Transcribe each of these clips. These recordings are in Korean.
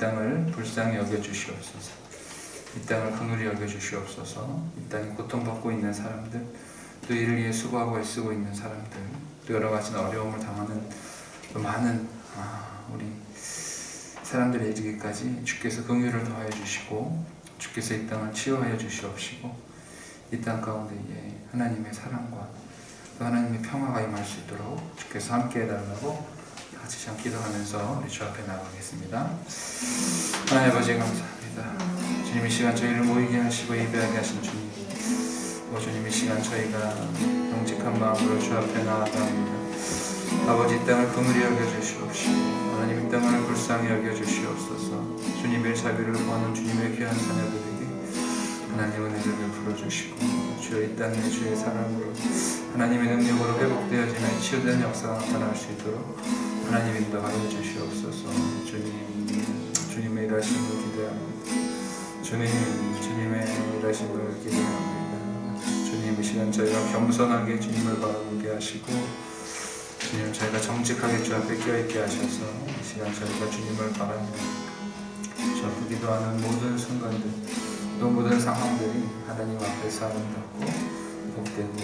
땅을 불쌍히 여겨주시옵소서. 이 땅을 긍휼히 여겨주시옵소서. 이 땅에 고통받고 있는 사람들, 또 이를 위해 수고하고 애쓰고 있는 사람들, 또 여러 가지 어려움을 당하는 또 많은 우리 사람들에 이르기까지 주께서 긍휼을 더하여 주시고, 주께서 이 땅을 치유하여 주시옵시고, 이 땅 가운데 하나님의 사랑과 또 하나님의 평화가 임할 수 있도록 주께서 함께 해달라고 같이 참 기도하면서 우리 주 앞에 나가겠습니다. 하나님 아버지 감사합니다. 주님 이 시간 저희를 모이게 하시고 예배하게 하신 주님, 주님 이 시간 저희가 정직한 마음으로 주 앞에 나아갑니다. 아버지 이 땅을 긍휼히 여겨주시옵시고, 하나님 이 땅을 불쌍히 여겨주시옵소서. 주님의 자비를 구하는 주님의 귀한 자녀들에게 하나님 은혜를 베풀어주시고, 주여 이 땅에 주의 사랑으로 하나님의 능력으로 회복되어지는 치유된 역사가 나타날 수 있도록 하나님 인도하여 주시옵소서. 주님의 일하심을 기대합니다. 주님의 일하심을 기대합니다. 주님 이 시간 저희가 겸손하게 주님을 바라보게 하시고, 주님 저희가 정직하게 주 앞에 껴있게 하셔서 이 시간 저희가 주님을 바라며 주 앞에 기도하는 모든 순간들, 또 모든 상황들이 하나님 앞에서 아름답고 복되고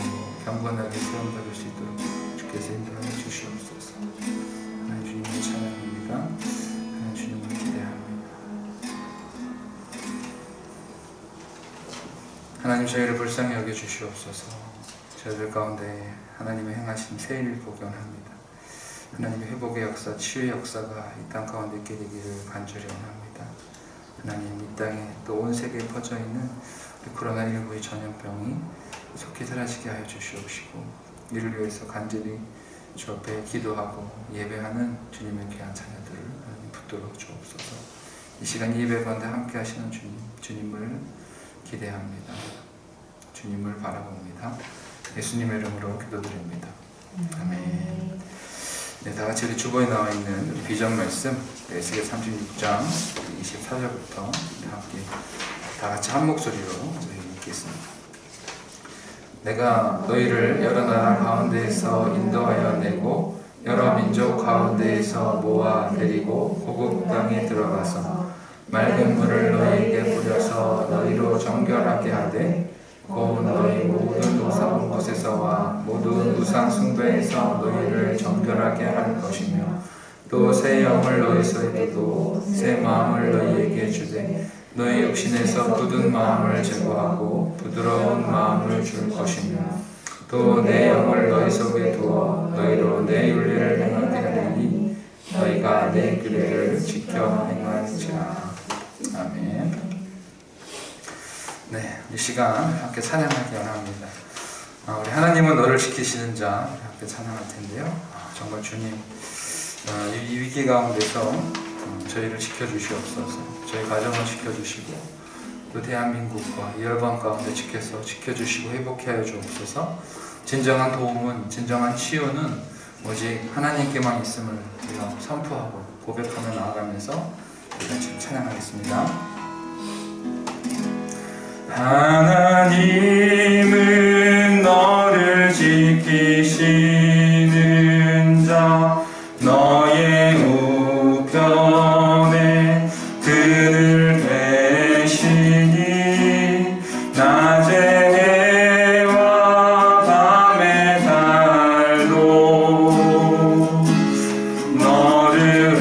경건하게 수용받을 수 있도록 주께서 인도하여 주시옵소서. 하나님 주님을 찬양합니다. 하나님 주님을 기대합니다. 하나님 저희를 불쌍히 여겨주시옵소서. 저희들 가운데 하나님의 행하신 새 일을 복원합니다. 하나님의 회복의 역사, 치유의 역사가 이 땅 가운데 있게 되기를 간절히 원합니다. 하나님 이 땅에 또 온 세계에 퍼져있는 코로나19의 전염병이 속히 사라지게 하여 주시옵시고, 이를 위해서 간절히 주 앞에 기도하고 예배하는 주님의 귀한 자녀들을 하나님 붙들어 주옵소서. 이 시간 예배 가운데 함께 하시는 주님을 기대합니다. 주님을 바라봅니다. 예수님의 이름으로 기도드립니다. 아멘. 네, 다 같이 우리 주보에 나와 있는 우리 비전 말씀 에스겔 36장 24절부터 함께 다 같이 한 목소리로 읽겠습니다. 내가 너희를 여러 나라 가운데에서 인도하여 내고 여러 민족 가운데에서 모아 데리고 고국 땅에 들어가서 맑은 물을 너희에게 뿌려서 너희로 정결하게 하되, 곧 너희 모든 노사온 곳에서와 모든 우상 숭배에서 너희를 정결하게 할 것이며, 또 새 영을 너희 두고 새 마음을 너희에게 주되 너희 육신에서 굳은 마음을 제거하고 부드러운 마음을 줄 것이며, 또 내 영을 너희 속에 두어 너희로 내 윤리를 행하게 하리니 너희가 내 규례를 지켜 행할지라. 아멘. 네, 이 시간 함께 찬양하기 원합니다. 우리 하나님은 너를 지키시는 자, 함께 찬양할 텐데요. 정말 주님, 이 위기 가운데서 저희를 지켜주시옵소서. 저희 가정을 지켜주시고, 또 대한민국과 이 열방 가운데 지켜주시고 회복해 하여 주옵소서. 진정한 도움은, 진정한 치유는 오직 하나님께만 있음을 우리가 선포하고 고백하며 나아가면서 우리가 찬양하겠습니다. 하나님은 너를 지키시는 자, 너의 우편에 그늘 대시니 낮에 해와 밤에 달도 너를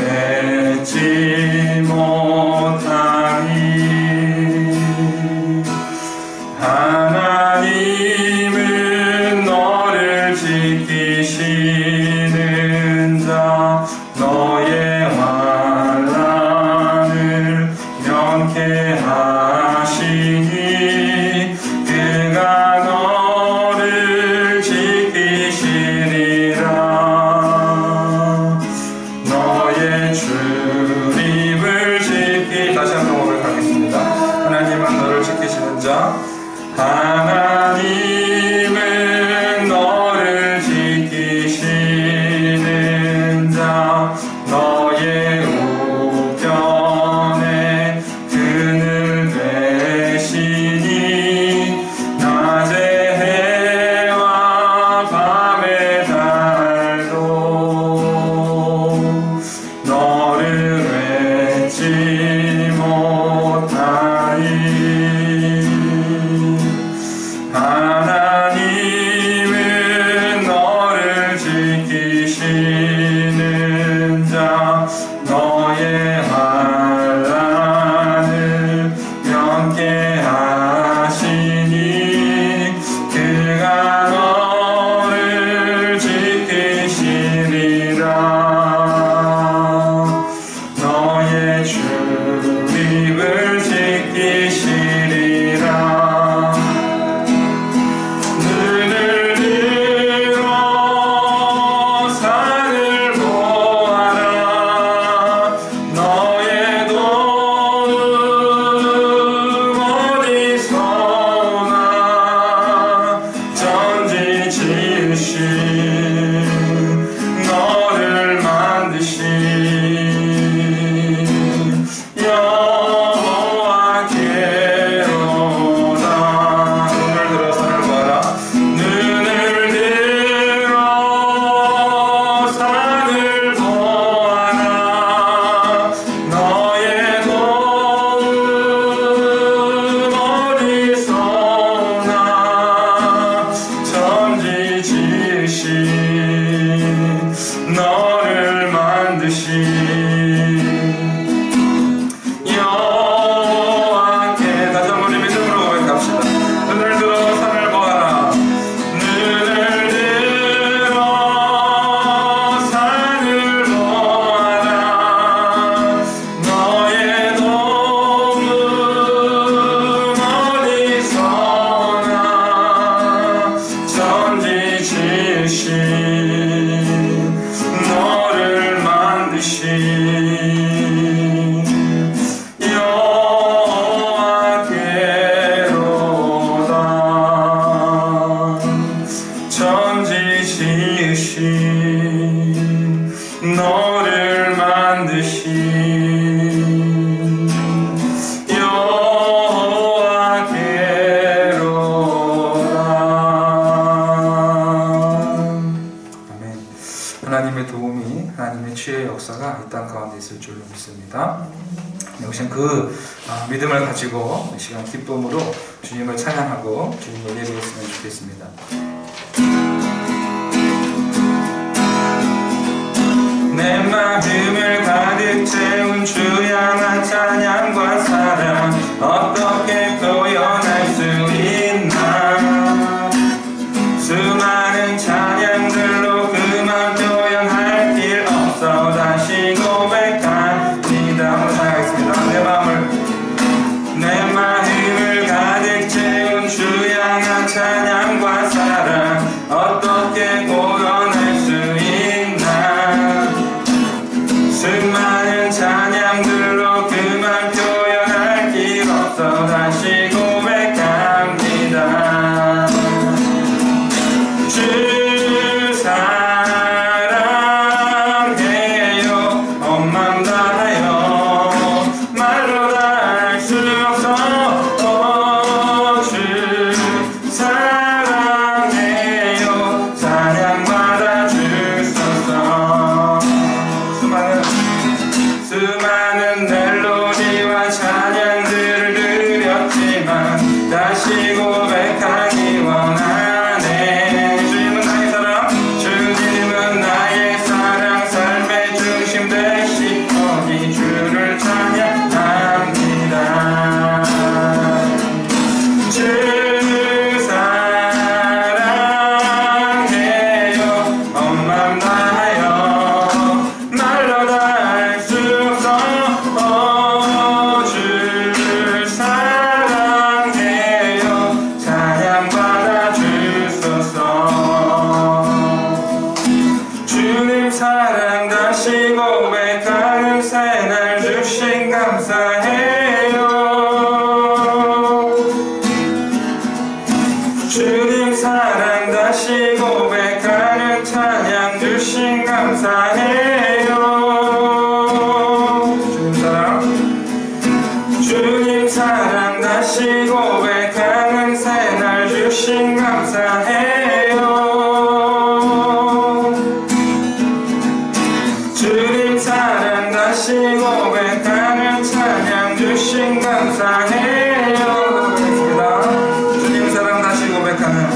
잊지 못하니. 하나님은 주님을 지키시리라. 눈을 들어 산을 보아라. 너의 도움 어디서 오나. 전지 지으신 너를 만드신 여호와께로다. 눈을 들어 산을 보아라. 눈을 들어 산을 보아라. 너의 도움 어디서 오나. 천지 지으신 너를 만드신 여호와께. 다시 한번 우리 믿음으로 고백합시다. 눈을 들어 산을 보아라. 눈을 들어 산을 보아라. 너의 도움 어디서 오나. 천지 지으신 너를 만드신 여호와께로다. 천지 지으신 너를 만드신 여호와께로다. 아멘. 하나님의 도움이, 하나님의 치유의 역사가 이 땅 가운데 있을 줄로 믿습니다. 역시 그 믿음을 가지고 이 시간 기쁨으로 주님을 찬양하고 주님을 예배했으면 좋겠습니다. 내 마음을 가득 채운 주 향한 찬양과 사랑 어떻게 표현할 수 있나. 수많은 찬양들로 그만 표현할 길 없어 다시 고백합니다. 한번 사랑하겠습니다. 내 마음을 가득 채운 주 향한 찬양과 사랑 어떻게 표현할 수 있나. 수많은 찬양들로 그만 표현할 길 없어 다시 고백합니다. 주 사랑해요. 온 맘 다하여 말로 다 할 수 없어. 주 사랑해요. 사랑받아 주소서. 수많은 멜로디와 찬양들을 드렸지만 다시 고백하기 원하네. 주님은 나의 사랑, 주님은 나의 사랑, 삶의 중심 되시 거기 주를 찬양합니다. 주 사랑해요. 온 맘 다하여 말로 다 할 수 없어. 주 사랑해요. 찬양받아 주소서. 주님 사랑 다시 고백하는 새날 주신 감사해요. 주님 사랑 다시 고백하는 찬양 주신 감사해요. 주님 사랑 다시 고백하는 새날 주신 감사해요. 주님 사랑 다시 고백하는 찬양 주신 감사해요. 주님 사랑 다시 고백하는,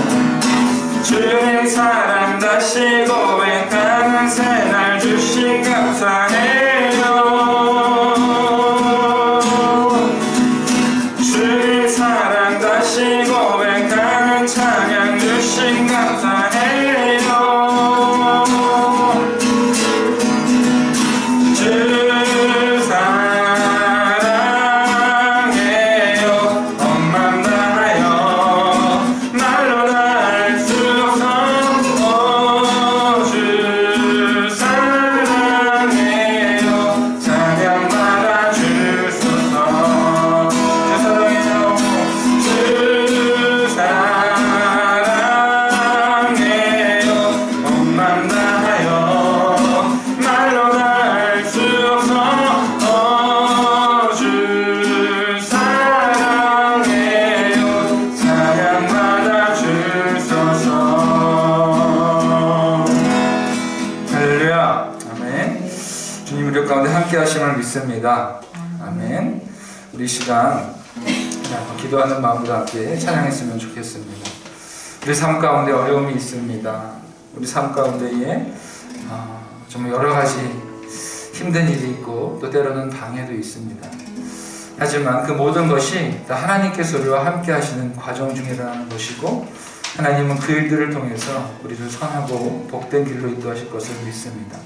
주님 사랑 다시 고백하는 새날 주신 감사해요. 주님 사랑 다시 고백하는 찬양 주신 믿습니다. 아멘. 우리 시간 기도하는 마음으로 함께 찬양했으면 좋겠습니다. 우리 삶 가운데 어려움이 있습니다. 우리 삶 가운데에 정말 여러 가지 힘든 일이 있고 또 때로는 방해도 있습니다. 하지만 그 모든 것이 다 하나님께서 우리와 함께 하시는 과정 중이라는 것이고, 하나님은 그 일들을 통해서 우리를 선하고 복된 길로 인도하실 것을 믿습니다.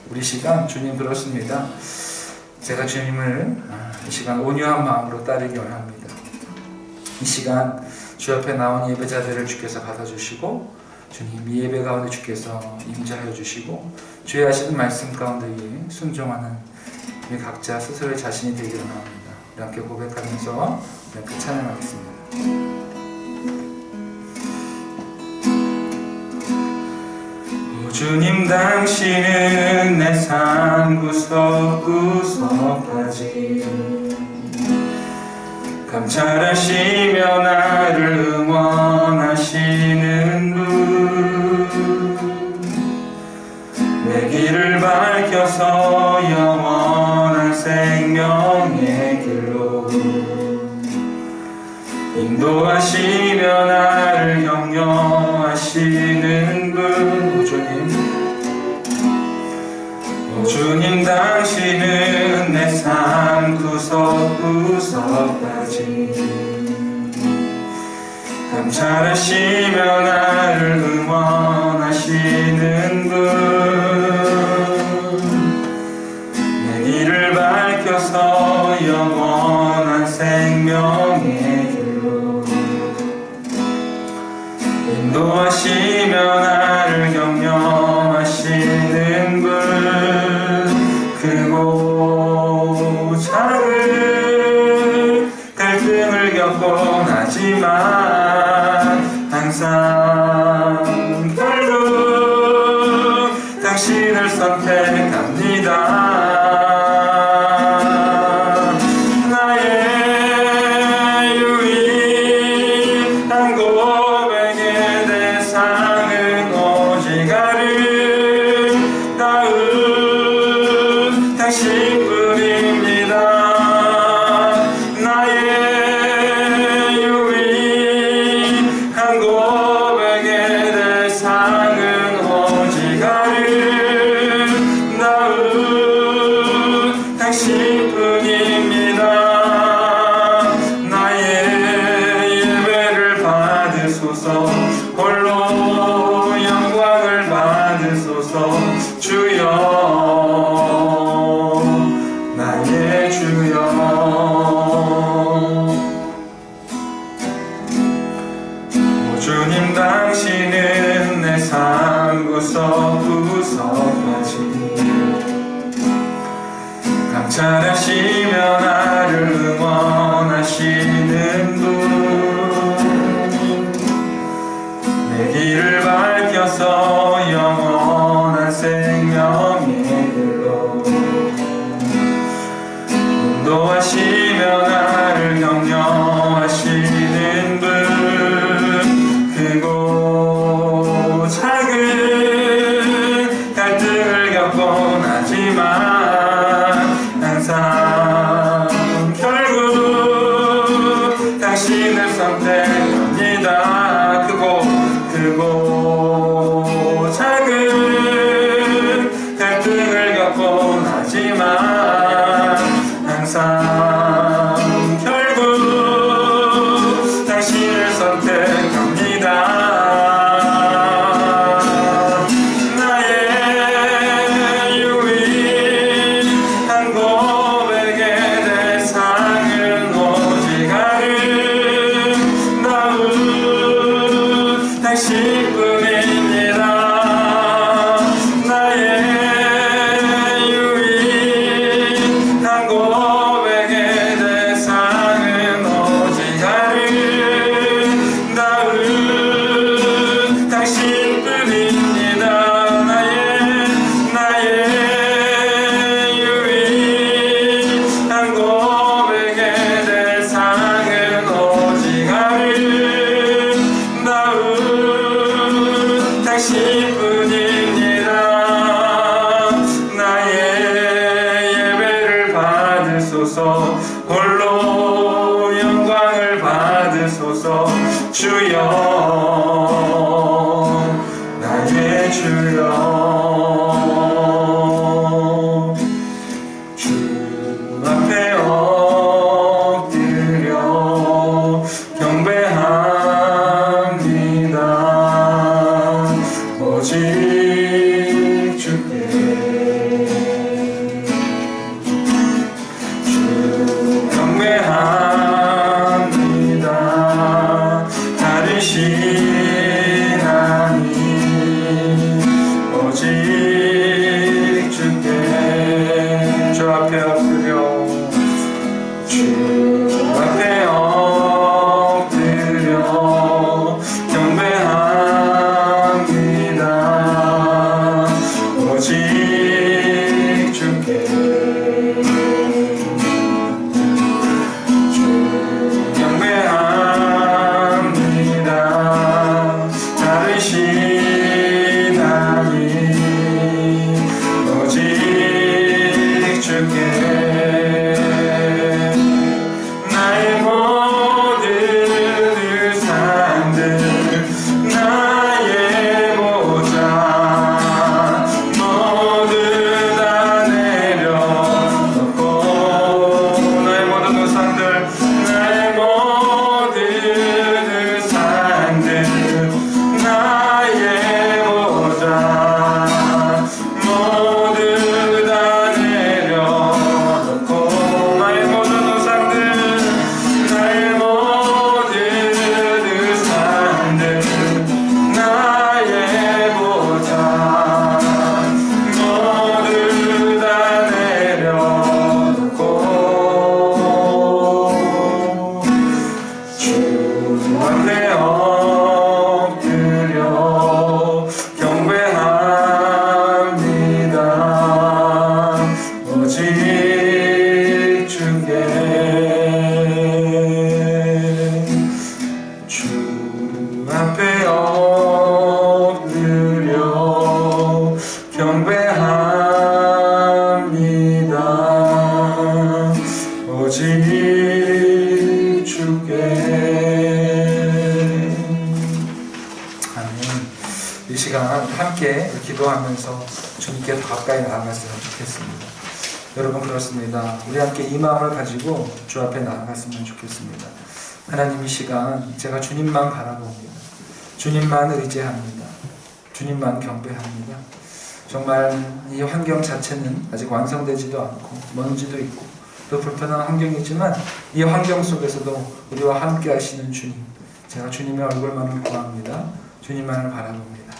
우리 시간 주님 그렇습니다. 제가 주님을 이 시간 온유한 마음으로 따르기 원합니다. 이 시간 주 옆에 나온 예배자들을 주께서 받아주시고, 주님 이 예배 가운데 주께서 임재하여 주시고, 주의 하시는 말씀 가운데에 순종하는 우리 각자 스스로의 자신이 되기를 원합니다. 우리 함께 고백하면서 함께 찬양하겠습니다. 주님 당신은 내 삶 구석구석까지 감찰하시며 나를 응원하시는 분, 내 길을 밝혀서 영원한 생명의 길로 인도하시며 나를 격려하시는 분, 주님 당신은 내 삶 구석구석까지 감찰하시며 나를 응원하시는 분, 내 길을 밝혀서 영원한 생명의 길로 인도하시며 나를 격려하시는 분, 크고 작은 갈등을 겪곤 하지만 항상 결국 당신을 선택합니다. 주님 당신은 내 삶 구석구석까지 감찰하시며 나를 응원하시는 분, 내 길을 밝혀서 영원한 생명의 길로 인도하시며 나를 격려하시는 분, 크고 작은 갈등을 겪곤 하지만 항상 결국 당신을 선택합니다. 크고 작은 갈등을 겪곤 하지만 항상 결국 당신을 선택합니다. 나의 유일한 고백의 대상은 오직 아름다운 당신뿐입니다. 나의 유일한 고백의 주옵소서. 홀로 영광을 받으소서. 주여 나의 주여. 주 앞에 엎드려 경배합니다. 오직 주께. 주 경배합니다. 다르시나니 오직 주께. 주 앞에 엎드려 주 앞에 엎드려 경배합니다. 오직 주께. 주 경배합니다. 다르시나니 오직 주께. 나의 모든 의상들 나의 모자 모두 다 내려놓고 나의 모든 의상들 나의 모든 의상들 나의 모자 모두 다 내려놓고 나의 모든 의상들 나의 모든 의상들 나의 모자 모두 다 내려놓고 주 앞에 엎드려 경배합니다. 오직 주께. 주 앞에 엎드려 경배합니다. 오직 주께. 아멘. 이 시간 함께 기도하면서 주님께 더 가까이 나아갔으면 좋겠습니다. 여러분 그렇습니다. 우리 함께 이 마음을 가지고 주 앞에 나아갔으면 좋겠습니다. 하나님, 이 시간 제가 주님만 바라봅니다. 주님만 의지합니다. 주님만 경배합니다. 정말 이 환경 자체는 아직 완성되지도 않고 먼지도 있고 또 불편한 환경이지만 이 환경 속에서도 우리와 함께 하시는 주님, 제가 주님의 얼굴만을 구합니다. 주님만을 바라봅니다.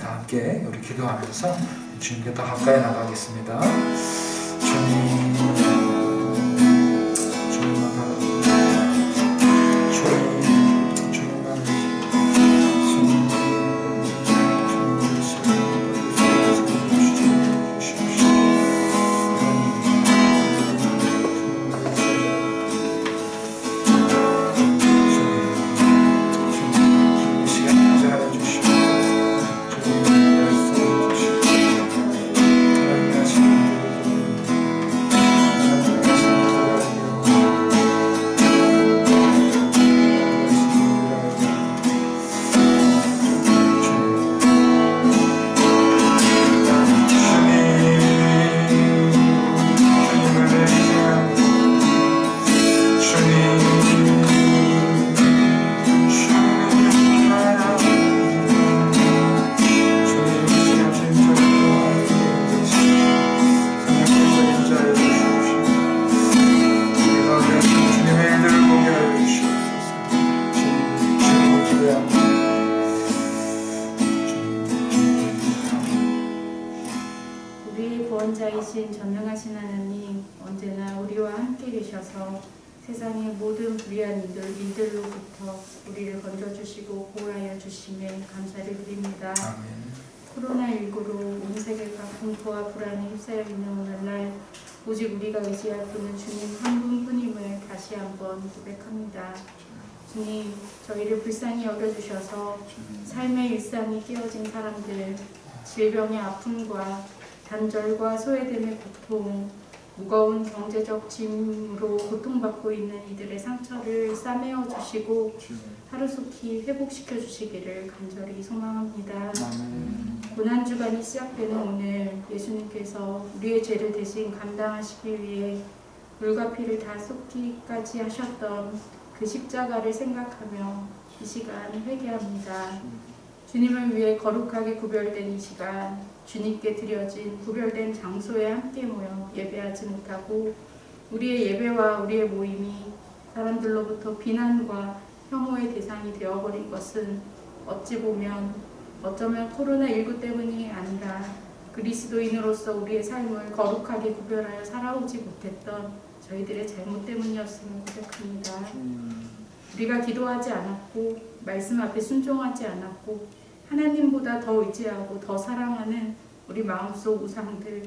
다 함께 우리 기도하면서 주님께 더 가까이 나가겠습니다. 주님, 주님만 바라봅니다. 주님만 구원자이신 전능하신 하나님, 언제나 우리와 함께 계셔서 세상의 모든 불의한 일들로부터 우리를 건져주시고 보호하여 주심에 감사를 드립니다. 코로나19로 온 세계가 공포와 불안에 휩싸여 있는 오늘날 오직 우리가 의지할 분은 주님 한 분뿐임을 다시 한번 고백합니다. 주님, 저희를 불쌍히 여겨주셔서 삶의 일상이 깨어진 사람들, 질병의 아픔과 단절과 소외됨의 고통, 무거운 경제적 짐으로 고통받고 있는 이들의 상처를 싸매어 주시고 하루속히 회복시켜 주시기를 간절히 소망합니다. 고난주간이 시작되는 오늘 예수님께서 우리의 죄를 대신 감당하시기 위해 물과 피를 다 쏟기까지 하셨던 그 십자가를 생각하며 이 시간 회개합니다. 주님을 위해 거룩하게 구별된 이 시간, 주님께 드려진 구별된 장소에 함께 모여 예배하지 못하고 우리의 예배와 우리의 모임이 사람들로부터 비난과 혐오의 대상이 되어버린 것은 어쩌면 코로나19 때문이 아니라 그리스도인으로서 우리의 삶을 거룩하게 구별하여 살아오지 못했던 저희들의 잘못 때문이었음을 고백합니다. 우리가 기도하지 않았고 말씀 앞에 순종하지 않았고 하나님보다 더 의지하고 더 사랑하는 우리 마음속 우상들,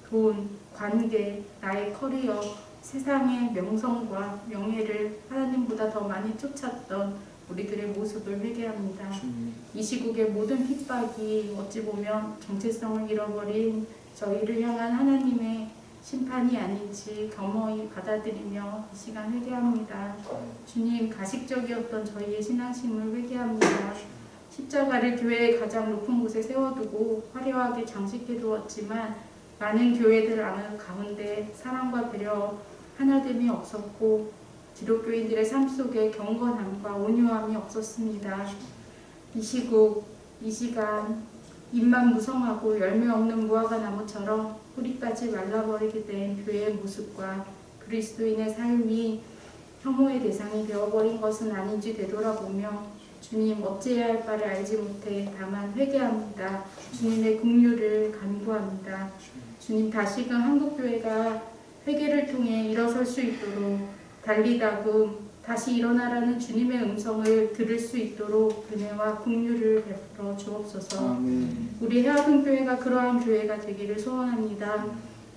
돈, 관계, 나의 커리어, 세상의 명성과 명예를 하나님보다 더 많이 쫓았던 우리들의 모습을 회개합니다. 이 시국의 모든 핍박이 어찌 보면 정체성을 잃어버린 저희를 향한 하나님의 심판이 아닌지 겸허히 받아들이며 이 시간 회개합니다. 주님, 가식적이었던 저희의 신앙심을 회개합니다. 십자가를 교회의 가장 높은 곳에 세워두고 화려하게 장식해 두었지만 많은 교회들 가운데 사랑과 배려, 하나됨이 없었고 기독교인들의 삶 속에 경건함과 온유함이 없었습니다. 이 시국, 이 시간 잎만 무성하고 열매 없는 무화과 나무처럼 뿌리까지 말라버리게 된 교회의 모습과 그리스도인의 삶이 혐오의 대상이 되어버린 것은 아닌지 되돌아보며 주님, 어찌해야 할 바를 알지 못해 다만 회개합니다. 주님의 긍휼을 간구합니다. 주님, 다시금 한국교회가 회개를 통해 일어설 수 있도록 달리다금 다시 일어나라는 주님의 음성을 들을 수 있도록 은혜와 긍휼을 베풀어 주옵소서. 우리 해화동교회가 그러한 교회가 되기를 소원합니다.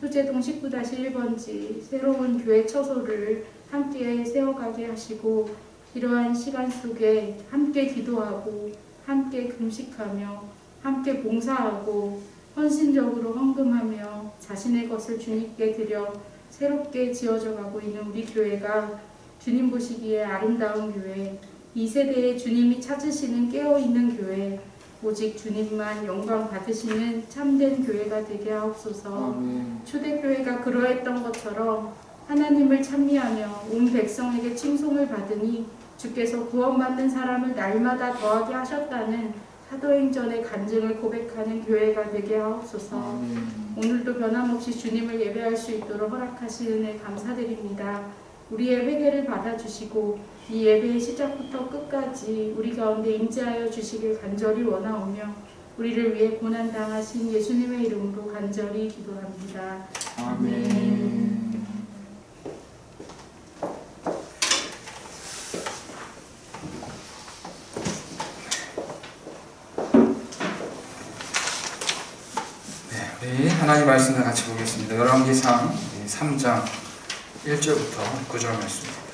효재동 19-1번지 새로운 교회 처소를 함께 세워가게 하시고 이러한 시간 속에 함께 기도하고 함께 금식하며 함께 봉사하고 헌신적으로 헌금하며 자신의 것을 주님께 드려 새롭게 지어져 가고 있는 우리 교회가 주님 보시기에 아름다운 교회, 이 세대에 주님이 찾으시는 깨어있는 교회, 오직 주님만 영광 받으시는 참된 교회가 되게 하옵소서. 초대교회가 그러했던 것처럼 하나님을 찬미하며 온 백성에게 칭송을 받으니 주께서 구원받는 사람을 날마다 더하게 하셨다는 사도행전의 간증을 고백하는 교회가 되게 하옵소서. 오늘도 변함없이 주님을 예배할 수 있도록 허락하신 은혜 감사드립니다. 우리의 회개를 받아주시고 이 예배의 시작부터 끝까지 우리 가운데 임재하여 주시길 간절히 원하오며 우리를 위해 고난당하신 예수님의 이름으로 간절히 기도합니다. 아멘. 우리 하나님 말씀을 같이 보겠습니다. 열왕기상 3장 1절부터 9절 말씀입니다.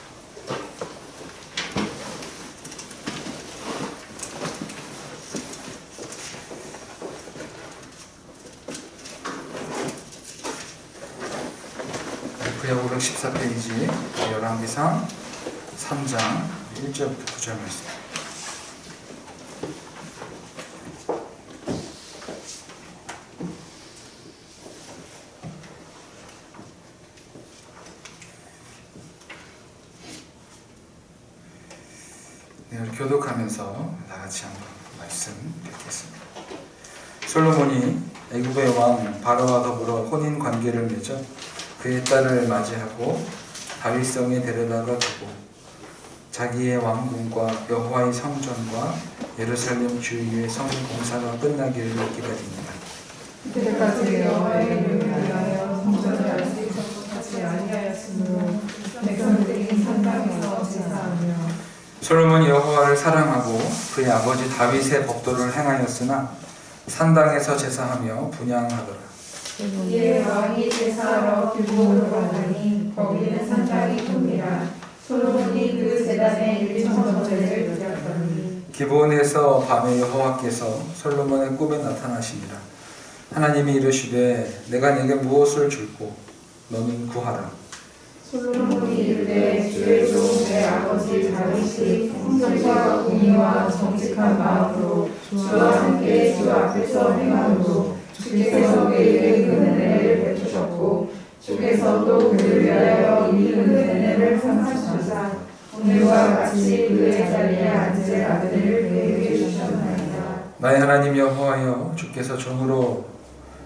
구약오락 14페이지 열왕기상 3장 1절부터 9절 말씀. 교독하면서 다같이 한번 말씀 읽겠습니다. 솔로몬이 애굽의 왕 바로와 더불어 혼인 관계를 맺어 그의 딸을 맞이하고 다윗성에 데려다가 두고 자기의 왕궁과 여호와의 성전과 예루살렘 주위의 성 공사가 끝나기를 기다립니다. 그때까지 여호와의 이름을 위하여 성전을 알 수 있었지 아니하였으므로 백성들이 산당에서 제사하며 솔로몬이 여호와를 사랑하고 그의 아버지 다윗의 법도를 행하였으나 산당에서 제사하며 분향하더라. 이에 왕이 제사하러 기브온으로 가더니 거기는 산당이 큽니다. 솔로몬이 그 제단에 일천번제를 드렸더니 기브온에서 밤에 여호와께서 솔로몬의 꿈에 나타나시니라. 하나님이 이르시되 내가 네게 무엇을 줄꼬 너는 구하라. 솔로몬이 이르되 주의 종 내 아버지 다윗이 성실과 공의와 정직한 마음으로 주와 함께 주 앞에서 행함으로 주께서 그에게 큰 은혜를 베푸셨고 주께서 또 그를 위하여 이 큰 은혜를 상하시사 오늘과 같이 그의 자리에 앉을 아들을 그에게 주셨나이다. 나의 하나님 여호와여, 주께서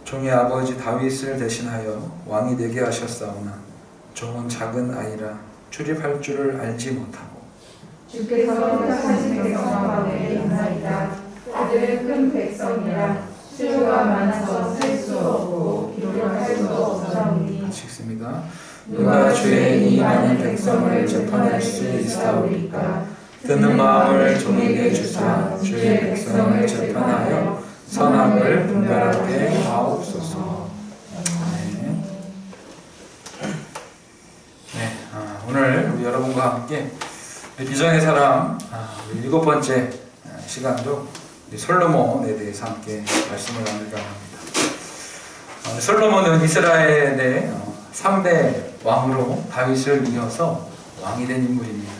종의 아버지 다윗을 대신하여 왕이 되게 하셨사오나 종은 작은 아이라 출입할 줄을 알지 못하고 주께서 택하신 백성 가운데 있나이다. 그들은 큰 백성이라 수요가 많아서 셀 수 없고 기록할 수도 없사오니. 같이 읽습니다. 누가 주의 이 많은 백성을 재판할 수 있사오리까. 듣는 마음을 종에게 주사 주의 백성을 재판하여 선악을 분별하게 하옵소서. 오늘 우리 여러분과 함께 비전의 사람 우리 7번째 시간도 우리 솔로몬에 대해서 함께 말씀을 나누려고 합니다. 솔로몬은 이스라엘의 3대 왕으로 다윗을 이어서 왕이 된 인물입니다.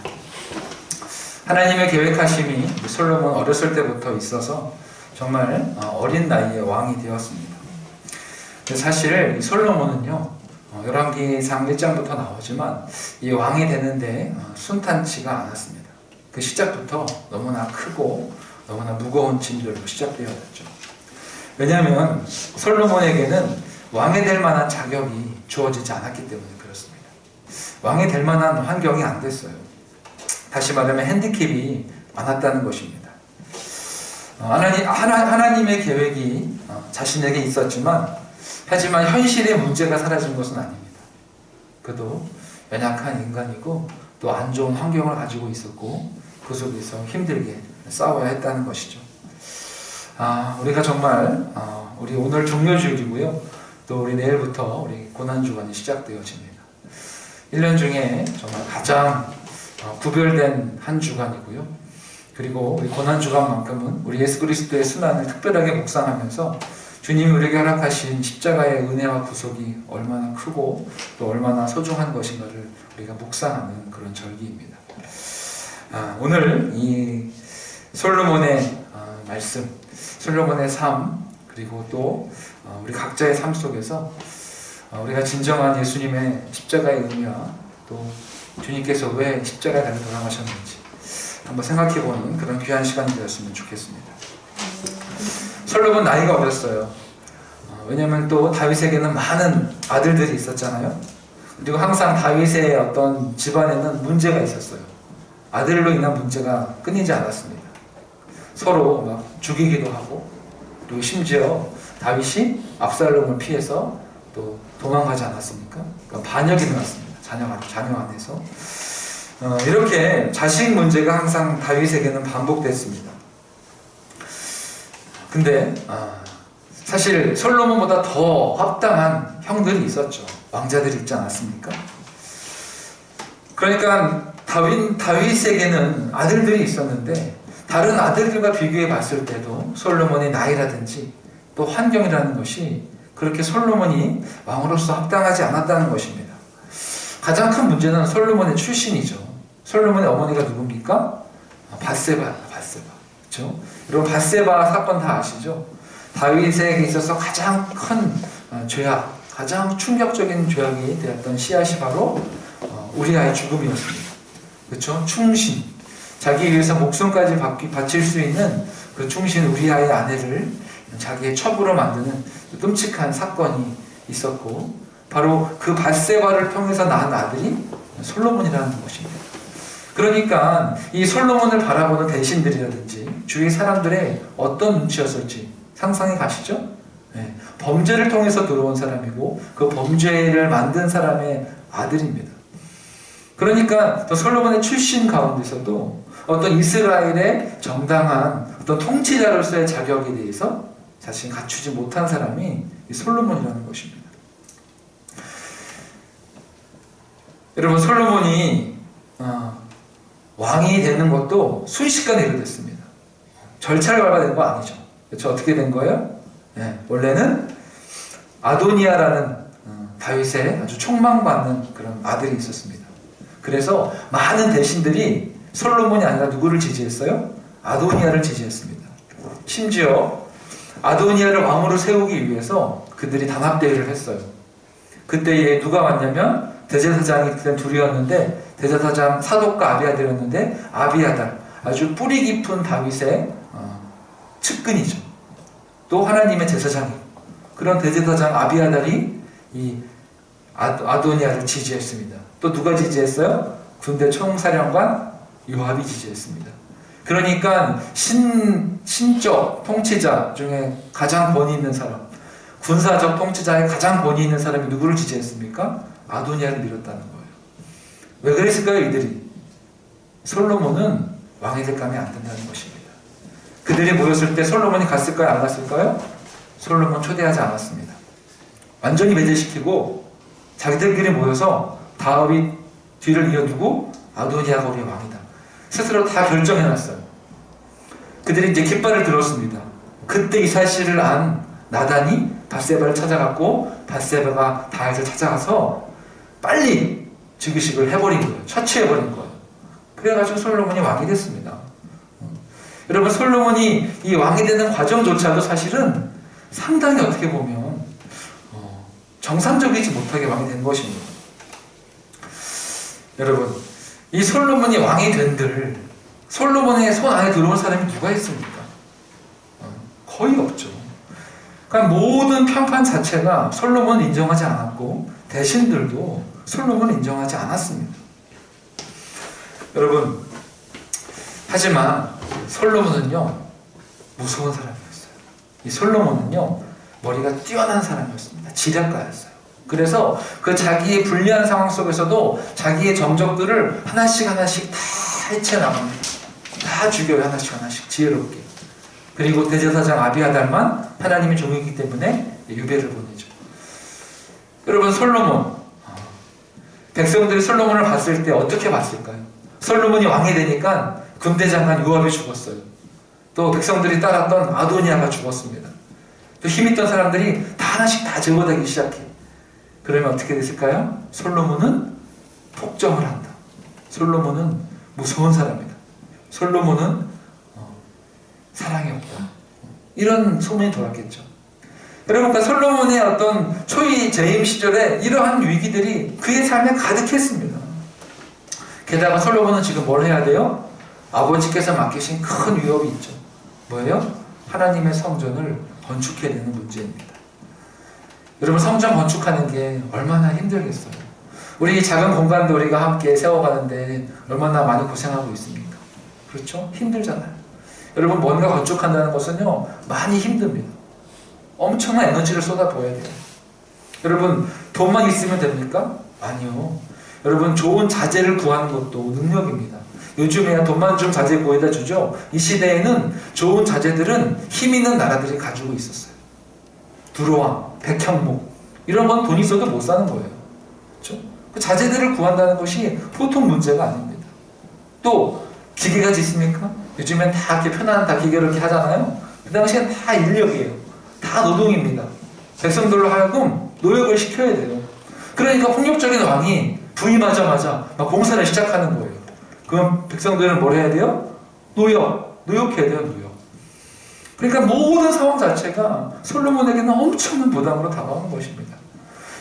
하나님의 계획하심이 솔로몬 어렸을 때부터 있어서 정말 어린 나이에 왕이 되었습니다. 사실 솔로몬은요, 열왕기상 1장부터 나오지만 이 왕이 되는데 순탄치가 않았습니다. 그 시작부터 너무나 크고 너무나 무거운 짐들로 시작되었죠. 왜냐하면 솔로몬에게는 왕이 될 만한 자격이 주어지지 않았기 때문에 그렇습니다. 왕이 될 만한 환경이 안 됐어요. 다시 말하면 핸디캡이 많았다는 것입니다. 하나님의 계획이 자신에게 있었지만 하지만 현실의 문제가 사라진 것은 아닙니다. 그도 연약한 인간이고 또 안 좋은 환경을 가지고 있었고 그 속에서 힘들게 싸워야 했다는 것이죠. 우리가 정말 우리 오늘 종료주일이고요. 또 우리 내일부터 우리 고난주간이 시작되어집니다. 1년 중에 정말 가장 구별된 한 주간이고요. 그리고 우리 고난주간만큼은 우리 예수 그리스도의 순환을 특별하게 묵상하면서 주님이 우리에게 허락하신 십자가의 은혜와 구속이 얼마나 크고 또 얼마나 소중한 것인가를 우리가 묵상하는 그런 절기입니다. 오늘 이 솔로몬의 말씀, 솔로몬의 삶, 그리고 또 우리 각자의 삶 속에서 우리가 진정한 예수님의 십자가의 의미와 또 주님께서 왜 십자가에 달려 돌아가셨는지 한번 생각해보는 그런 귀한 시간이 되었으면 좋겠습니다. 솔로몬 나이가 어렸어요. 왜냐하면 또 다윗에게는 많은 아들들이 있었잖아요. 그리고 항상 다윗의 어떤 집안에는 문제가 있었어요. 아들로 인한 문제가 끊이지 않았습니다. 서로 막 죽이기도 하고, 그리고 심지어 다윗이 압살롬을 피해서 또 도망가지 않았습니까? 그러니까 반역이 일어났습니다. 자녀 안에서. 이렇게 자식 문제가 항상 다윗에게는 반복됐습니다. 근데 사실 솔로몬보다 더 합당한 형들이 있었죠. 왕자들이 있지 않았습니까? 그러니까 다윗에게는 아들들이 있었는데 다른 아들들과 비교해 봤을 때도 솔로몬의 나이라든지 또 환경이라는 것이 그렇게 솔로몬이 왕으로서 합당하지 않았다는 것입니다. 가장 큰 문제는 솔로몬의 출신이죠. 솔로몬의 어머니가 누굽니까? 밧세바입니다. 그렇죠? 여러분 바세바 사건 다 아시죠? 다윗에게 있어서 가장 큰 죄악, 가장 충격적인 죄악이 되었던 씨앗이 바로 우리아의 죽음이었습니다. 그렇죠? 충신, 자기 위해서 목숨까지 바칠 수 있는 그 충신 우리아의 아내를 자기의 첩으로 만드는 끔찍한 사건이 있었고 바로 그 밧세바를 통해서 낳은 아들이 솔로몬이라는 것입니다. 그러니까 이 솔로몬을 바라보는 대신들이라든지 주위 사람들의 어떤 눈치였을지 상상이 가시죠? 네. 범죄를 통해서 들어온 사람이고 그 범죄를 만든 사람의 아들입니다. 그러니까 또 솔로몬의 출신 가운데서도 어떤 이스라엘의 정당한 어떤 통치자로서의 자격에 대해서 자신이 갖추지 못한 사람이 이 솔로몬이라는 것입니다. 여러분 솔로몬이 왕이 되는 것도 순식간에 이루어졌습니다. 절차를 밟아야 된 거 아니죠. 그렇죠? 어떻게 된 거예요? 네, 원래는 아도니아라는 다윗의 아주 촉망받는 그런 아들이 있었습니다. 그래서 많은 대신들이 솔로몬이 아니라 누구를 지지했어요? 아도니아를 지지했습니다. 심지어 아도니아를 왕으로 세우기 위해서 그들이 단합대회를 했어요. 그때에 누가 왔냐면 대제사장이 그때 둘이었는데 대제사장 사독과 아비아달이었는데 아비아달 아주 뿌리 깊은 다윗의 측근이죠. 또 하나님의 제사장이고 그런 대제사장 아비아달이 이 아도니아를 지지했습니다. 또 누가 지지했어요? 군대 총사령관 요압이 지지했습니다. 그러니까 신적 통치자 중에 가장 권위 있는 사람, 군사적 통치자의 가장 권위 있는 사람이 누구를 지지했습니까? 아도니아를 밀었다는 거예요. 왜 그랬을까요? 이들이 솔로몬은 왕이 될 감이 안 된다는 것입니다. 그들이 모였을 때 솔로몬이 갔을까요? 안 갔을까요? 솔로몬 초대하지 않았습니다. 완전히 배제시키고 자기들끼리 모여서 다윗 뒤를 이어두고 아도니아가 우리의 왕이다. 스스로 다 결정해놨어요. 그들이 이제 깃발을 들었습니다. 그때 이 사실을 안 나단이 밧세바를 찾아갔고 밧세바가 다윗을 찾아가서 빨리 즉위식을 해버린 거예요. 처치해버린 거예요. 그래가지고 솔로몬이 왕이 됐습니다. 여러분 솔로몬이 이 왕이 되는 과정조차도 사실은 상당히 어떻게 보면 정상적이지 못하게 왕이 된 것입니다. 여러분 이 솔로몬이 왕이 된들 솔로몬의 손 안에 들어온 사람이 누가 있습니까? 거의 없죠. 그러니까 모든 평판 자체가 솔로몬을 인정하지 않았고 대신들도 솔로몬을 인정하지 않았습니다. 여러분 하지만 솔로몬은요 무서운 사람이었어요. 이 솔로몬은요 머리가 뛰어난 사람이었습니다. 지략가였어요. 그래서 그 자기의 불리한 상황 속에서도 자기의 정적들을 하나씩 하나씩 다 해체나갑니다. 다 죽여요. 하나씩 지혜롭게. 그리고 대제사장 아비아달만 하나님의 종이기 때문에 유배를 보내죠. 여러분 솔로몬 백성들이 솔로몬을 봤을 때 어떻게 봤을까요? 솔로몬이 왕이 되니까 군대 장관 요압이 죽었어요. 또 백성들이 따랐던 아도니아가 죽었습니다. 또 힘있던 사람들이 다 하나씩 다 제거되기 시작해. 그러면 어떻게 됐을까요? 솔로몬은 폭정을 한다. 솔로몬은 무서운 사람이다. 솔로몬은 사랑이 없다. 이런 소문이 돌았겠죠. 여러분, 그러니까 솔로몬의 어떤 초기 재임 시절에 이러한 위기들이 그의 삶에 가득했습니다. 게다가 솔로몬은 지금 뭘 해야 돼요? 아버지께서 맡기신 큰 위협이 있죠. 뭐예요? 하나님의 성전을 건축해야 되는 문제입니다. 여러분 성전 건축하는 게 얼마나 힘들겠어요. 우리 작은 공간도 우리가 함께 세워가는데 얼마나 많이 고생하고 있습니까? 그렇죠? 힘들잖아요. 여러분 뭔가 건축한다는 것은요 많이 힘듭니다. 엄청난 에너지를 쏟아부어야 돼요. 여러분 돈만 있으면 됩니까? 아니요. 여러분 좋은 자재를 구하는 것도 능력입니다. 요즘에야 돈만 좀 자재 구해다 주죠. 이 시대에는 좋은 자재들은 힘 있는 나라들이 가지고 있었어요. 두로왕, 백현목 이런 건 돈 있어도 못 사는 거예요. 그렇죠? 그 자재들을 구한다는 것이 보통 문제가 아닙니다. 또 기계가 있습니까? 요즘엔 다 이렇게 편안한 다 기계로 이렇게 하잖아요. 그 당시엔 다 인력이에요. 다 노동입니다. 백성들로 하여금 노역을 시켜야 돼요. 그러니까 폭력적인 왕이 부임하자마자 막 공사를 시작하는 거예요. 그럼 백성들은 뭘 해야 돼요? 노역해야 돼요. 노역. 그러니까 모든 상황 자체가 솔로몬에게는 엄청난 부담으로 다가오는 것입니다.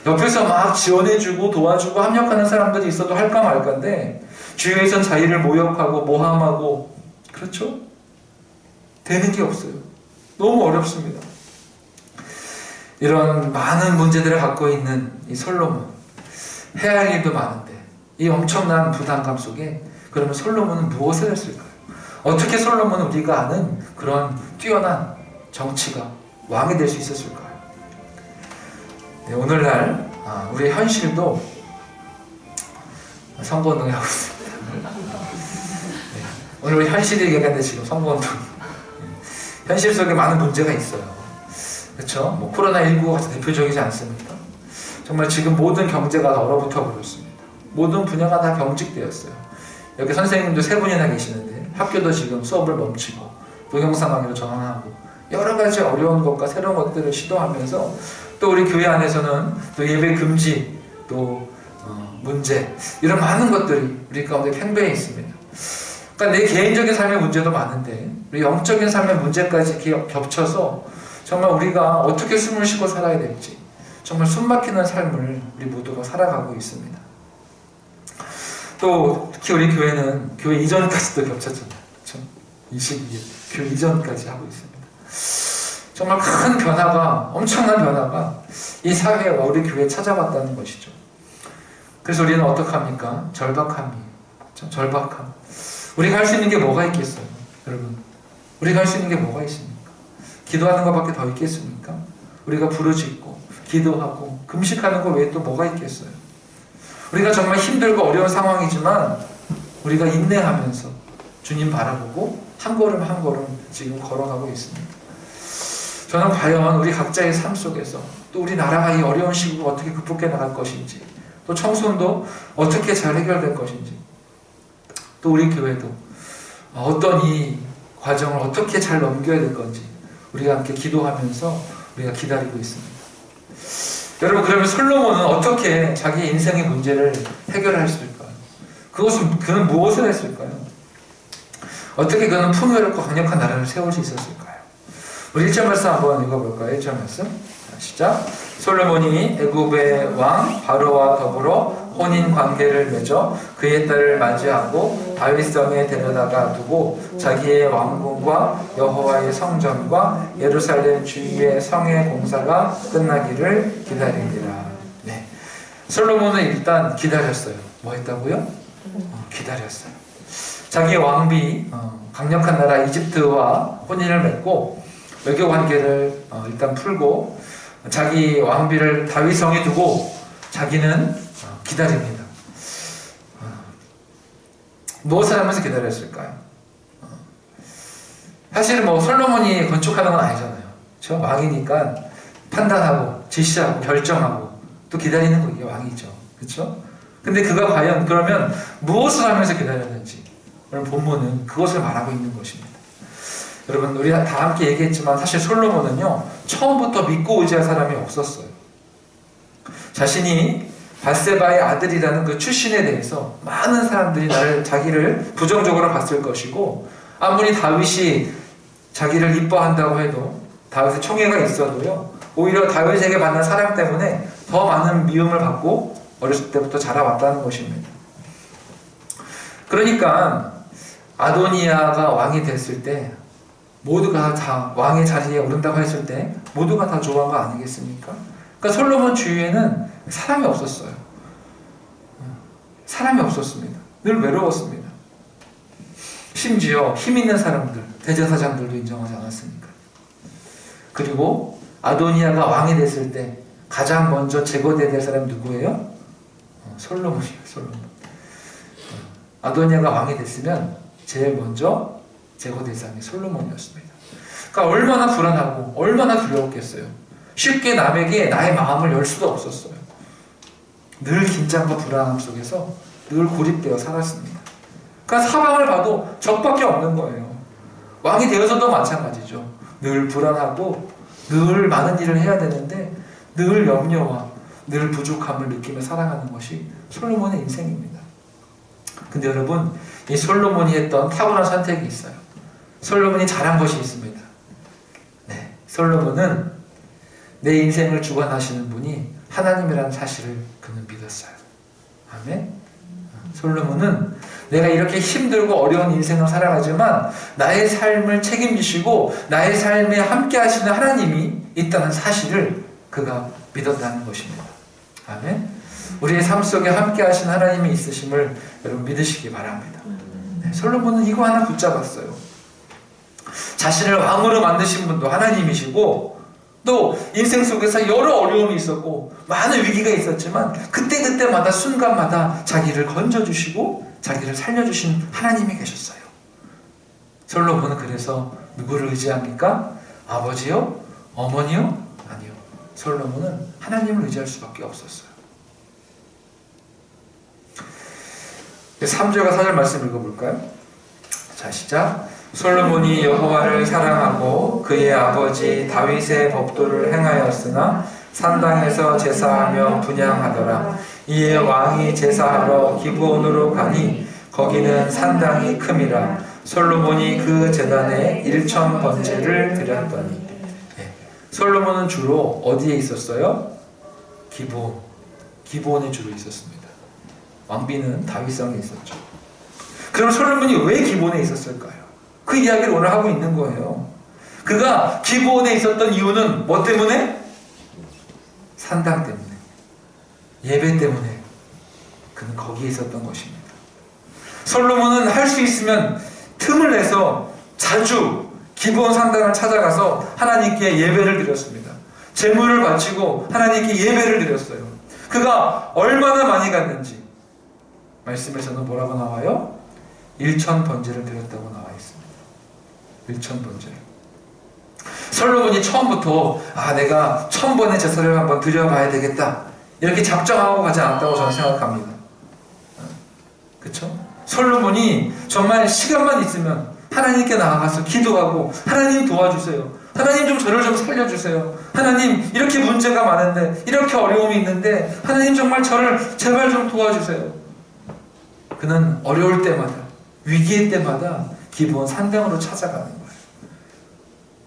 옆에서 막 지원해주고 도와주고 합력하는 사람들이 있어도 할까 말까인데 주위에선 자기를 모욕하고 모함하고 그렇죠? 되는 게 없어요. 너무 어렵습니다. 이런 많은 문제들을 갖고 있는 이 솔로몬 해야 할 일도 많은데 이 엄청난 부담감 속에 그러면 솔로몬은 무엇을 했을까요? 어떻게 솔로몬은 우리가 아는 그런 뛰어난 정치가 왕이 될 수 있었을까요? 네, 오늘날 우리의 현실도 선거운동을 하고 있습니다. 네, 오늘 우리 현실이 얘기하는데 지금 선거운동 현실 속에 많은 문제가 있어요. 그렇죠? 뭐 코로나19가 대표적이지 않습니까? 정말 지금 모든 경제가 다 얼어붙어 버렸습니다. 모든 분야가 다 경직되었어요. 여기 선생님도 3분이나 계시는데 학교도 지금 수업을 멈추고 동영상 강의로 전환하고 여러 가지 어려운 것과 새로운 것들을 시도하면서 또 우리 교회 안에서는 또 예배 금지, 또 문제, 이런 많은 것들이 우리 가운데 팽배해 있습니다. 그러니까 내 개인적인 삶의 문제도 많은데 우리 영적인 삶의 문제까지 이렇게 겹쳐서 정말 우리가 어떻게 숨을 쉬고 살아야 될지 정말 숨막히는 삶을 우리 모두가 살아가고 있습니다. 또 특히 우리 교회는 교회 이전까지도 겹쳤잖아요. 22일 교회 이전까지 하고 있습니다. 정말 큰 변화가, 엄청난 변화가 이 사회와 우리 교회에 찾아왔다는 것이죠. 그래서 우리는 어떡합니까? 절박함이에요. 절박함. 우리가 할 수 있는 게 뭐가 있겠어요? 여러분, 우리가 할 수 있는 게 뭐가 있습니까? 기도하는 것밖에 더 있겠습니까? 우리가 부르짖고 기도하고 금식하는 것 외에 또 뭐가 있겠어요? 우리가 정말 힘들고 어려운 상황이지만 우리가 인내하면서 주님 바라보고 한 걸음 한 걸음 지금 걸어가고 있습니다. 저는 과연 우리 각자의 삶 속에서 또 우리 나라가 이 어려운 시국을 어떻게 극복해 나갈 것인지, 또 청소년도 어떻게 잘 해결될 것인지, 또 우리 교회도 어떤 이 과정을 어떻게 잘 넘겨야 될 건지 우리가 함께 기도하면서 우리가 기다리고 있습니다. 여러분, 그러면 솔로몬은 어떻게 자기 인생의 문제를 해결할 수 있을까요? 그는 무엇을 했을까요? 어떻게 그는 풍요롭고 강력한 나라를 세울 수 있었을까요? 우리 1절 말씀 한번 읽어볼까요? 1절 말씀 시작. 솔로몬이 애굽의 왕 바로와 더불어 혼인 관계를 맺어 그의 딸을 맞이하고 다윗성에 데려다가 두고 자기의 왕궁과 여호와의 성전과 예루살렘 주위의 성의 공사가 끝나기를 기다리니라. 네. 솔로몬은 일단 기다렸어요. 뭐 했다고요? 기다렸어요. 자기 왕비 강력한 나라 이집트와 혼인을 맺고 외교 관계를 일단 풀고 자기 왕비를 다윗성에 두고 자기는 기다립니다. 무엇을 하면서 기다렸을까요? 사실은 뭐 솔로몬이 건축하는 건 아니잖아요. 그렇죠? 왕이니까 판단하고 지시하고 결정하고 또 기다리는 거 이게 왕이죠. 그렇죠? 근데 그가 과연 그러면 무엇을 하면서 기다렸는지 오늘 본문은 그것을 말하고 있는 것입니다. 여러분, 우리 다 함께 얘기했지만 사실 솔로몬은요 처음부터 믿고 의지할 사람이 없었어요. 자신이 밧세바의 아들이라는 그 출신에 대해서 많은 사람들이 자기를 부정적으로 봤을 것이고, 아무리 다윗이 자기를 이뻐한다고 해도, 다윗의 총애가 있어도요 오히려 다윗에게 받는 사랑 때문에 더 많은 미움을 받고 어렸을 때부터 자라왔다는 것입니다. 그러니까 아도니아가 왕이 됐을 때 모두가 다 왕의 자리에 오른다고 했을 때 모두가 다 좋아한 거 아니겠습니까? 그러니까 솔로몬 주위에는 사람이 없었어요. 사람이 없었습니다. 늘 외로웠습니다. 심지어 힘 있는 사람들, 대제사장들도 인정하지 않았으니까. 그리고 아도니아가 왕이 됐을 때 가장 먼저 제거돼야 될 사람이 누구예요? 솔로몬이에요. 솔로몬. 아도니아가 왕이 됐으면 제일 먼저 제거 대상이 솔로몬이었습니다. 그러니까 얼마나 불안하고 얼마나 두려웠겠어요. 쉽게 남에게 나의 마음을 열 수도 없었어요. 늘 긴장과 불안함 속에서 늘 고립되어 살았습니다. 그러니까 사방을 봐도 적밖에 없는 거예요. 왕이 되어서도 마찬가지죠. 늘 불안하고 늘 많은 일을 해야 되는데 늘 염려와 늘 부족함을 느끼며 살아가는 것이 솔로몬의 인생입니다. 근데 여러분, 이 솔로몬이 했던 탁월한 선택이 있어요. 솔로몬이 잘한 것이 있습니다. 네, 솔로몬은 내 인생을 주관하시는 분이 하나님이라는 사실을 그는 믿었어요. 아멘. 솔로몬은 내가 이렇게 힘들고 어려운 인생을 살아가지만 나의 삶을 책임지시고 나의 삶에 함께 하시는 하나님이 있다는 사실을 그가 믿었다는 것입니다. 아멘. 우리의 삶 속에 함께 하시는 하나님이 있으심을 여러분 믿으시기 바랍니다. 네, 솔로몬은 이거 하나 붙잡았어요. 자신을 왕으로 만드신 분도 하나님이시고 또 인생 속에서 여러 어려움이 있었고 많은 위기가 있었지만 그때그때마다 순간마다 자기를 건져주시고 자기를 살려주신 하나님이 계셨어요. 솔로몬은 그래서 누구를 의지합니까? 아버지요? 어머니요? 아니요. 솔로몬은 하나님을 의지할 수밖에 없었어요. 3절과 4절 말씀 읽어볼까요? 자, 시작. 솔로몬이 여호와를 사랑하고 그의 아버지 다윗의 법도를 행하였으나 산당에서 제사하며 분향하더라. 이에 왕이 제사하러 기브온으로 가니 거기는 산당이 큼이라. 솔로몬이 그 제단에 1,000번제를 드렸더니. 솔로몬은 주로 어디에 있었어요? 기브온에 주로 있었습니다. 왕비는 다윗성에 있었죠. 그럼 솔로몬이 왜 기브온에 있었을까요? 그 이야기를 오늘 하고 있는 거예요. 그가 기브온에 있었던 이유는 뭐 때문에? 산당 때문에, 예배 때문에 그는 거기에 있었던 것입니다. 솔로몬은 할 수 있으면 틈을 내서 자주 기브온 산당을 찾아가서 하나님께 예배를 드렸습니다. 제물을 바치고 하나님께 예배를 드렸어요. 그가 얼마나 많이 갔는지 말씀에서는 뭐라고 나와요? 1,000번제를 드렸다고 나와 있습니다. 1,000번제. 솔로몬이 처음부터 내가 1,000번의 제사를 한번 드려봐야 되겠다 이렇게 작정하고 가지 않았다고 저는 생각합니다. 그렇죠? 솔로몬이 정말 시간만 있으면 하나님께 나아가서 기도하고 하나님 도와주세요. 하나님 좀 저를 좀 살려주세요. 하나님 이렇게 문제가 많은데 이렇게 어려움이 있는데 하나님 정말 저를 제발 좀 도와주세요. 그는 어려울 때마다 위기의 때마다 기브온 산당으로 찾아가는 거예요.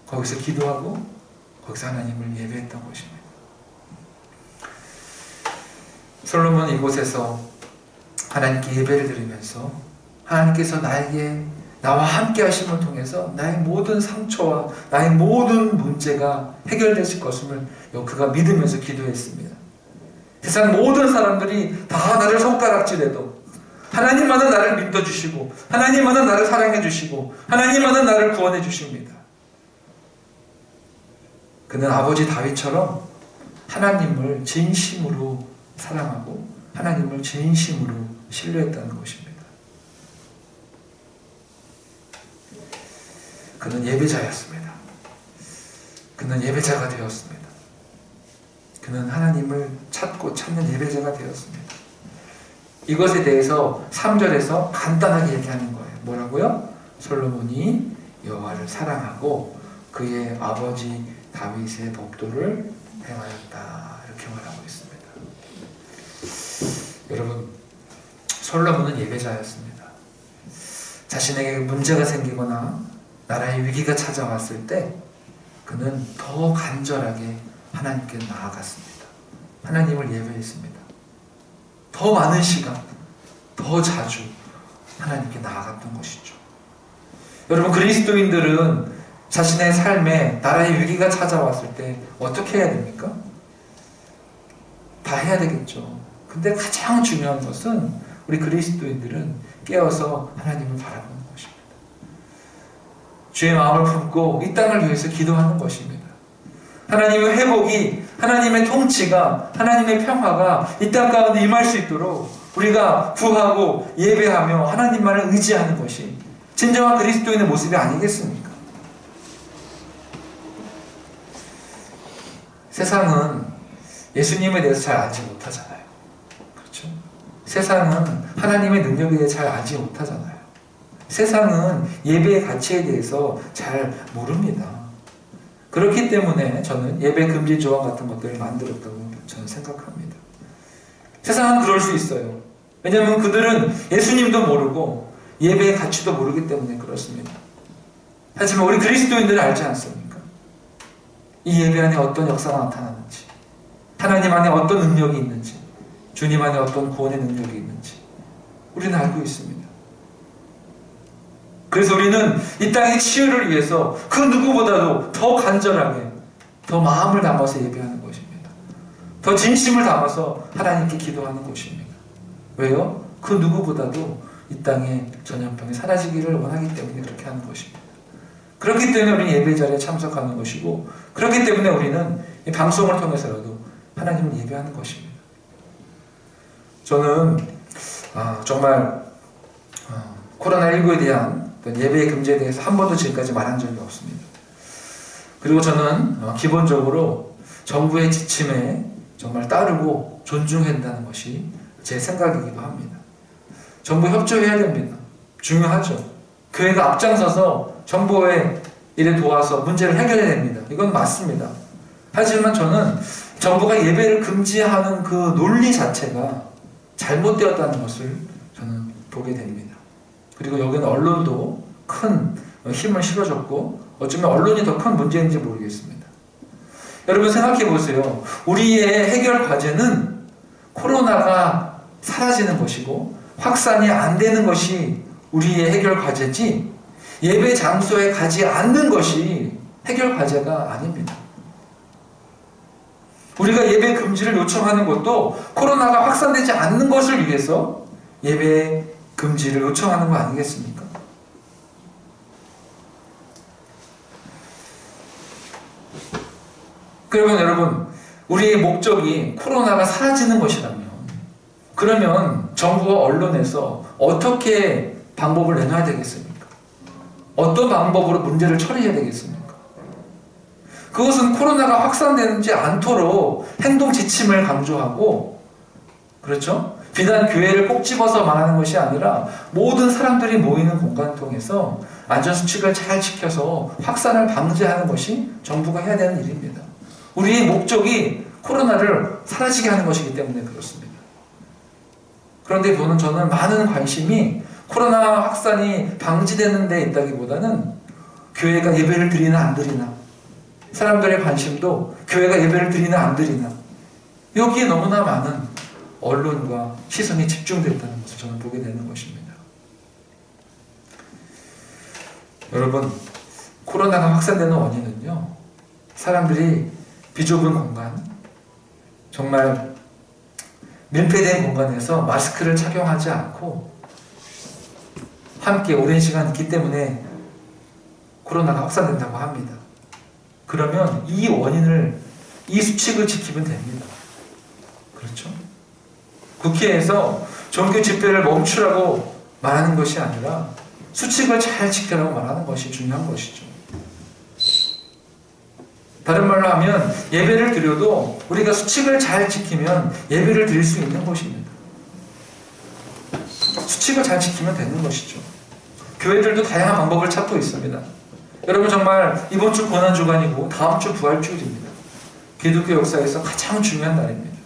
거기서 기도하고 거기서 하나님을 예배했던 것입니다. 솔로몬은 이곳에서 하나님께 예배를 드리면서 하나님께서 나와 함께 하심을 통해서 나의 모든 상처와 나의 모든 문제가 해결되실 것임을 그가 믿으면서 기도했습니다. 세상 모든 사람들이 다 나를 손가락질해도 하나님만은 나를 믿어주시고 하나님만은 나를 사랑해주시고 하나님만은 나를 구원해주십니다. 그는 아버지 다윗처럼 하나님을 진심으로 사랑하고 하나님을 진심으로 신뢰했다는 것입니다. 그는 예배자였습니다. 그는 예배자가 되었습니다. 그는 하나님을 찾고 찾는 예배자가 되었습니다. 이것에 대해서 3절에서 간단하게 얘기하는 거예요. 뭐라고요? 솔로몬이 여호와를 사랑하고 그의 아버지 다윗의 법도를 행하였다. 이렇게 말하고 있습니다. 여러분, 솔로몬은 예배자였습니다. 자신에게 문제가 생기거나 나라의 위기가 찾아왔을 때 그는 더 간절하게 하나님께 나아갔습니다. 하나님을 예배했습니다. 더 많은 시간, 더 자주 하나님께 나아갔던 것이죠. 여러분, 그리스도인들은 자신의 삶에 나라의 위기가 찾아왔을 때 어떻게 해야 됩니까? 다 해야 되겠죠. 근데 가장 중요한 것은 우리 그리스도인들은 깨어서 하나님을 바라보는 것입니다. 주의 마음을 품고 이 땅을 위해서 기도하는 것입니다. 하나님의 회복이, 하나님의 통치가, 하나님의 평화가 이 땅 가운데 임할 수 있도록 우리가 구하고 예배하며 하나님만을 의지하는 것이 진정한 그리스도인의 모습이 아니겠습니까? 세상은 예수님에 대해서 잘 알지 못하잖아요. 그렇죠? 세상은 하나님의 능력에 대해 잘 알지 못하잖아요. 세상은 예배의 가치에 대해서 잘 모릅니다. 그렇기 때문에 저는 예배 금지 조항 같은 것들을 만들었다고 저는 생각합니다. 세상은 그럴 수 있어요. 왜냐하면 그들은 예수님도 모르고 예배의 가치도 모르기 때문에 그렇습니다. 하지만 우리 그리스도인들은 알지 않습니까? 이 예배 안에 어떤 역사가 나타나는지, 하나님 안에 어떤 능력이 있는지, 주님 안에 어떤 구원의 능력이 있는지 우리는 알고 있습니다. 그래서 우리는 이 땅의 치유를 위해서 그 누구보다도 더 간절하게, 더 마음을 담아서 예배하는 것입니다. 더 진심을 담아서 하나님께 기도하는 것입니다. 왜요? 그 누구보다도 이 땅의 전염병이 사라지기를 원하기 때문에 그렇게 하는 것입니다. 그렇기 때문에 우리는 예배 자리에 참석하는 것이고, 그렇기 때문에 우리는 이 방송을 통해서라도 하나님을 예배하는 것입니다. 저는 정말 코로나19에 대한 예배의 금지에 대해서 한 번도 지금까지 말한 적이 없습니다. 그리고 저는 기본적으로 정부의 지침에 정말 따르고 존중해야 한다는 것이 제 생각이기도 합니다. 정부 협조해야 됩니다. 중요하죠. 교회가 앞장서서 정부의 일에 도와서 문제를 해결해야 됩니다. 이건 맞습니다. 하지만 저는 정부가 예배를 금지하는 그 논리 자체가 잘못되었다는 것을 저는 보게 됩니다. 그리고 여기는 언론도 큰 힘을 실어줬고 어쩌면 언론이 더 큰 문제인지 모르겠습니다. 여러분 생각해 보세요. 우리의 해결 과제는 코로나가 사라지는 것이고 확산이 안 되는 것이 우리의 해결 과제지 예배 장소에 가지 않는 것이 해결 과제가 아닙니다. 우리가 예배 금지를 요청하는 것도 코로나가 확산되지 않는 것을 위해서 예배 금지를 요청하는 거 아니겠습니까? 그러면 여러분, 우리의 목적이 코로나가 사라지는 것이라면 그러면 정부와 언론에서 어떻게 방법을 내놔야 되겠습니까? 어떤 방법으로 문제를 처리해야 되겠습니까? 그것은 코로나가 확산되지 않도록 행동 지침을 강조하고, 그렇죠? 비단 교회를 꼭 집어서 말하는 것이 아니라 모든 사람들이 모이는 공간을 통해서 안전수칙을 잘 지켜서 확산을 방지하는 것이 정부가 해야 되는 일입니다. 우리의 목적이 코로나를 사라지게 하는 것이기 때문에 그렇습니다. 그런데 저는 많은 관심이 코로나 확산이 방지되는 데 있다기보다는 교회가 예배를 드리나 안 드리나, 사람들의 관심도 교회가 예배를 드리나 안 드리나, 여기에 너무나 많은 언론과 시선이 집중됐다는 것을 저는 보게 되는 것입니다. 여러분, 코로나가 확산되는 원인은요, 사람들이 비좁은 공간, 정말 밀폐된 공간에서 마스크를 착용하지 않고 함께 오랜 시간 있기 때문에 코로나가 확산된다고 합니다. 그러면 이 원인을, 이 수칙을 지키면 됩니다. 그렇죠? 국회에서 종교 집회를 멈추라고 말하는 것이 아니라 수칙을 잘 지키라고 말하는 것이 중요한 것이죠. 다른 말로 하면 예배를 드려도 우리가 수칙을 잘 지키면 예배를 드릴 수 있는 것입니다. 수칙을 잘 지키면 되는 것이죠. 교회들도 다양한 방법을 찾고 있습니다. 여러분 정말 이번 주 고난주간이고 다음 주 부활주일입니다. 기독교 역사에서 가장 중요한 날입니다.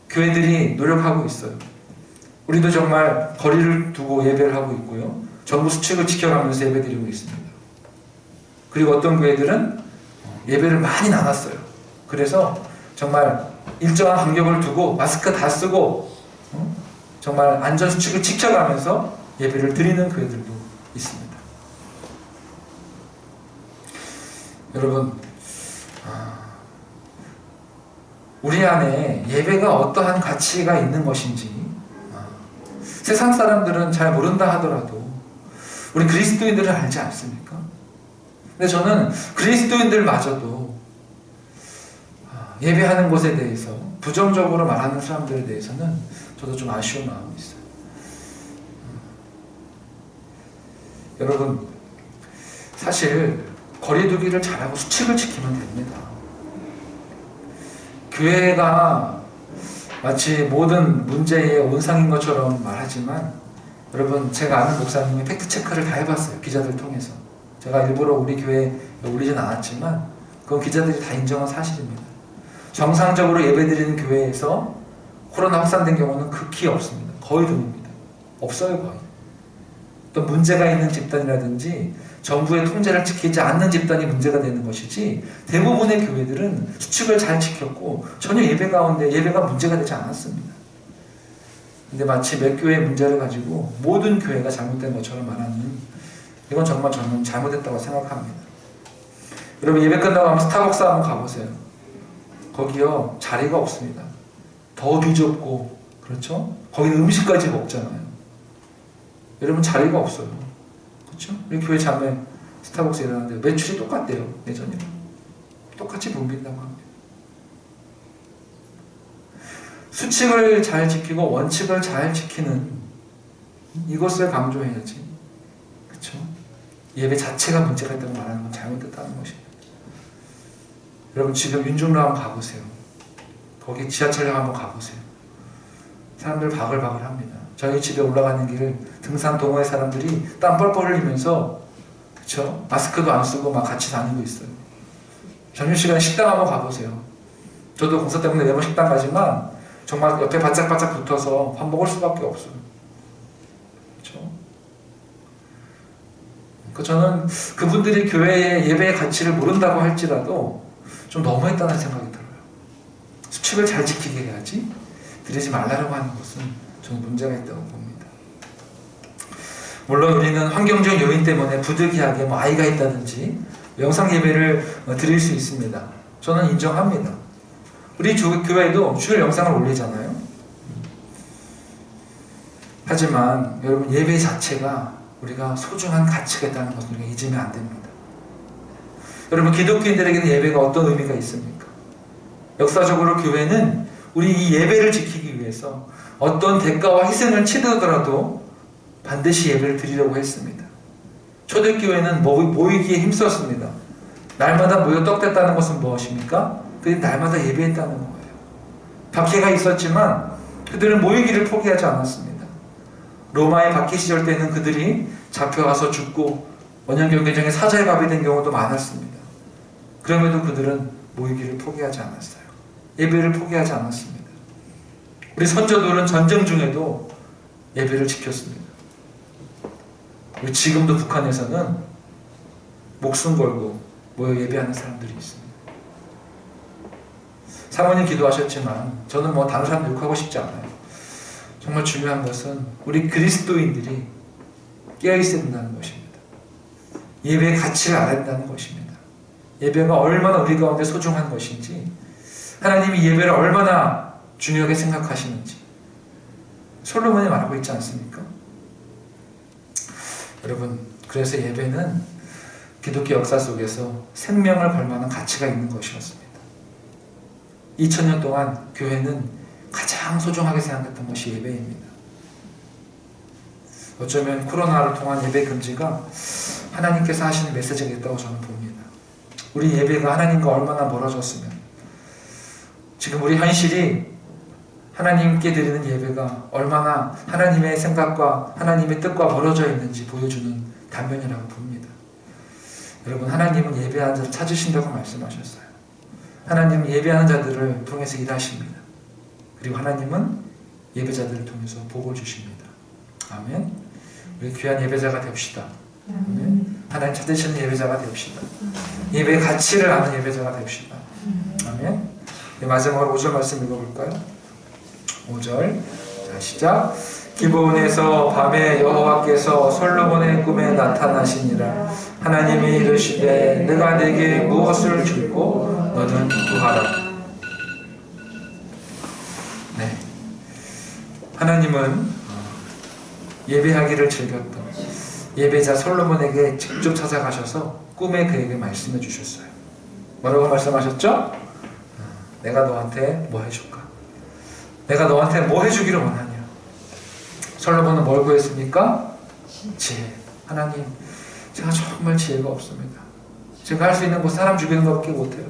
교회들이 노력하고 있어요. 우리도 정말 거리를 두고 예배를 하고 있고요. 정부 수칙을 지켜가면서 예배드리고 있습니다. 그리고 어떤 교회들은 예배를 많이 나눴어요. 그래서 정말 일정한 간격을 두고 마스크 다 쓰고 정말 안전수칙을 지켜가면서 예배를 드리는 교회들도 있습니다. 여러분, 우리 안에 예배가 어떠한 가치가 있는 것인지 세상 사람들은 잘 모른다 하더라도 우리 그리스도인들은 알지 않습니까? 근데 저는 그리스도인들마저도 예배하는 것에 대해서 부정적으로 말하는 사람들에 대해서는 저도 좀 아쉬운 마음이 있어요. 여러분, 사실 거리두기를 잘하고 수칙을 지키면 됩니다. 교회가 마치 모든 문제의 온상인 것처럼 말하지만 여러분, 제가 아는 목사님이 팩트체크를 다 해봤어요. 기자들 통해서. 제가 일부러 우리 교회에 올리진 않았지만 그건 기자들이 다 인정한 사실입니다. 정상적으로 예배드리는 교회에서 코로나 확산된 경우는 극히 없습니다. 거의 드뭅니다. 없어요, 거의. 또 문제가 있는 집단이라든지 정부의 통제를 지키지 않는 집단이 문제가 되는 것이지 대부분의 교회들은 수칙을 잘 지켰고 전혀 예배 가운데 예배가 문제가 되지 않았습니다. 근데 마치 몇 교회의 문제를 가지고 모든 교회가 잘못된 것처럼 말하는, 이건 정말 저는 잘못했다고 생각합니다. 여러분, 예배 끝나고 한번 스타벅스 한번 가보세요. 거기요 자리가 없습니다. 더 비좁고, 그렇죠? 거기는 음식까지 먹잖아요. 여러분, 자리가 없어요. 그렇죠? 우리 교회 자매 스타벅스 일하는데 매출이 똑같대요. 예전이랑 똑같이 붐빈다고 합니다. 수칙을 잘 지키고 원칙을 잘 지키는 이것을 강조해야지. 그렇죠? 예배 자체가 문제가 있다고 말하는 건 잘못됐다는 것입니다. 여러분, 지금 윤중로 한번 가보세요. 거기 지하철역 한번 가보세요. 사람들 바글바글 합니다. 저희 집에 올라가는 길 등산 동호회 사람들이 땀 뻘뻘 흘리면서 그쵸? 마스크도 안 쓰고 막 같이 다니고 있어요. 점심시간에 식당 한번 가보세요. 저도 공사 때문에 매번 식당 가지만 정말 옆에 바짝바짝 붙어서 밥 먹을 수밖에 없어요. 그렇죠? 그러니까 저는 그분들이 교회의 예배의 가치를 모른다고 할지라도 좀 너무했다는 생각이 들어요. 수칙을 잘 지키게 해야지 드리지 말라고 하는 것은 저는 문제가 있다고 봅니다. 물론 우리는 환경적 요인 때문에 부득이하게 아이가 있다든지 영상 예배를 드릴 수 있습니다. 저는 인정합니다. 우리 교회도 주일 영상을 올리잖아요. 하지만 여러분 예배 자체가 우리가 소중한 가치가 있다는 것을 우리가 잊으면 안 됩니다. 여러분 기독교인들에게는 예배가 어떤 의미가 있습니까? 역사적으로 교회는 우리 이 예배를 지키기 위해서 어떤 대가와 희생을 치르더라도 반드시 예배를 드리려고 했습니다. 초대교회는 모이기에 힘썼습니다. 날마다 모여 떡댔다는 것은 무엇입니까? 그들이 날마다 예배했다는 거예요. 박해가 있었지만 그들은 모이기를 포기하지 않았습니다. 로마의 박해 시절 때는 그들이 잡혀가서 죽고 원형경계장에 사자의 밥이 된 경우도 많았습니다. 그럼에도 그들은 모이기를 포기하지 않았어요. 예배를 포기하지 않았습니다. 우리 선조들은 전쟁 중에도 예배를 지켰습니다. 우리 지금도 북한에서는 목숨 걸고 모여 예배하는 사람들이 있습니다. 사모님 기도하셨지만 저는 다른 사람 욕하고 싶지 않아요. 정말 중요한 것은 우리 그리스도인들이 깨어있어야 된다는 것입니다. 예배의 가치를 알아야 된다는 것입니다. 예배가 얼마나 우리 가운데 소중한 것인지, 하나님이 예배를 얼마나 중요하게 생각하시는지 솔로몬이 말하고 있지 않습니까? 여러분, 그래서 예배는 기독교 역사 속에서 생명을 걸 만한 가치가 있는 것이었습니다. 2000년 동안 교회는 가장 소중하게 생각했던 것이 예배입니다. 어쩌면 코로나를 통한 예배 금지가 하나님께서 하시는 메시지가 있다고 저는 봅니다. 우리 예배가 하나님과 얼마나 멀어졌으면, 지금 우리 현실이 하나님께 드리는 예배가 얼마나 하나님의 생각과 하나님의 뜻과 멀어져 있는지 보여주는 단면이라고 봅니다. 여러분, 하나님은 예배하는 자를 찾으신다고 말씀하셨어요. 하나님은 예배하는 자들을 통해서 일하십니다. 그리고 하나님은 예배자들을 통해서 복을 주십니다. 아멘. 우리 귀한 예배자가 됩시다. 아멘. 하나님 찾으시는 예배자가 됩시다. 예배의 가치를 아는 예배자가 됩시다. 아멘. 마지막으로 5절 말씀 읽어볼까요? 5절. 자, 시작. 기브온에서 밤에 여호와께서 솔로몬의 꿈에 나타나시니라. 하나님이 이르시되 내가 네게 무엇을 줄고 너는 구하라. 네. 하나님은 예배하기를 즐겼던 예배자 솔로몬에게 직접 찾아가셔서 꿈에 그에게 말씀해 주셨어요. 뭐라고 말씀하셨죠? 내가 너한테 뭐 해줄까? 내가 너한테 뭐 해주기를 원하냐? 솔로몬은 뭘 구했습니까? 지혜. 하나님, 제가 정말 지혜가 없습니다. 제가 할 수 있는 것 사람 죽이는 것밖에 못해요.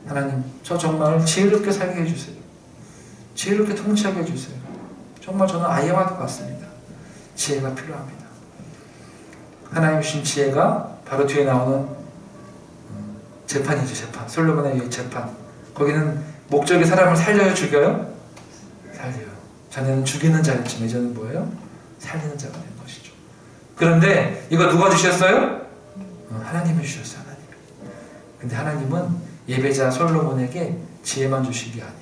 하나님, 저 정말 지혜롭게 살게 해주세요. 지혜롭게 통치하게 해주세요. 정말 저는 아이와도 같습니다. 지혜가 필요합니다. 하나님 주신 지혜가 바로 뒤에 나오는 재판이죠. 재판. 솔로몬의 재판. 거기는 목적이 사람을 살려요? 죽여요? 살려요. 전에는 죽이는 자였지만 이제는 뭐예요? 살리는 자가 된 것이죠. 그런데 이거 누가 주셨어요? 하나님이 주셨어요. 하나님. 근데 하나님은 예배자 솔로몬에게 지혜만 주신 게 아니에요.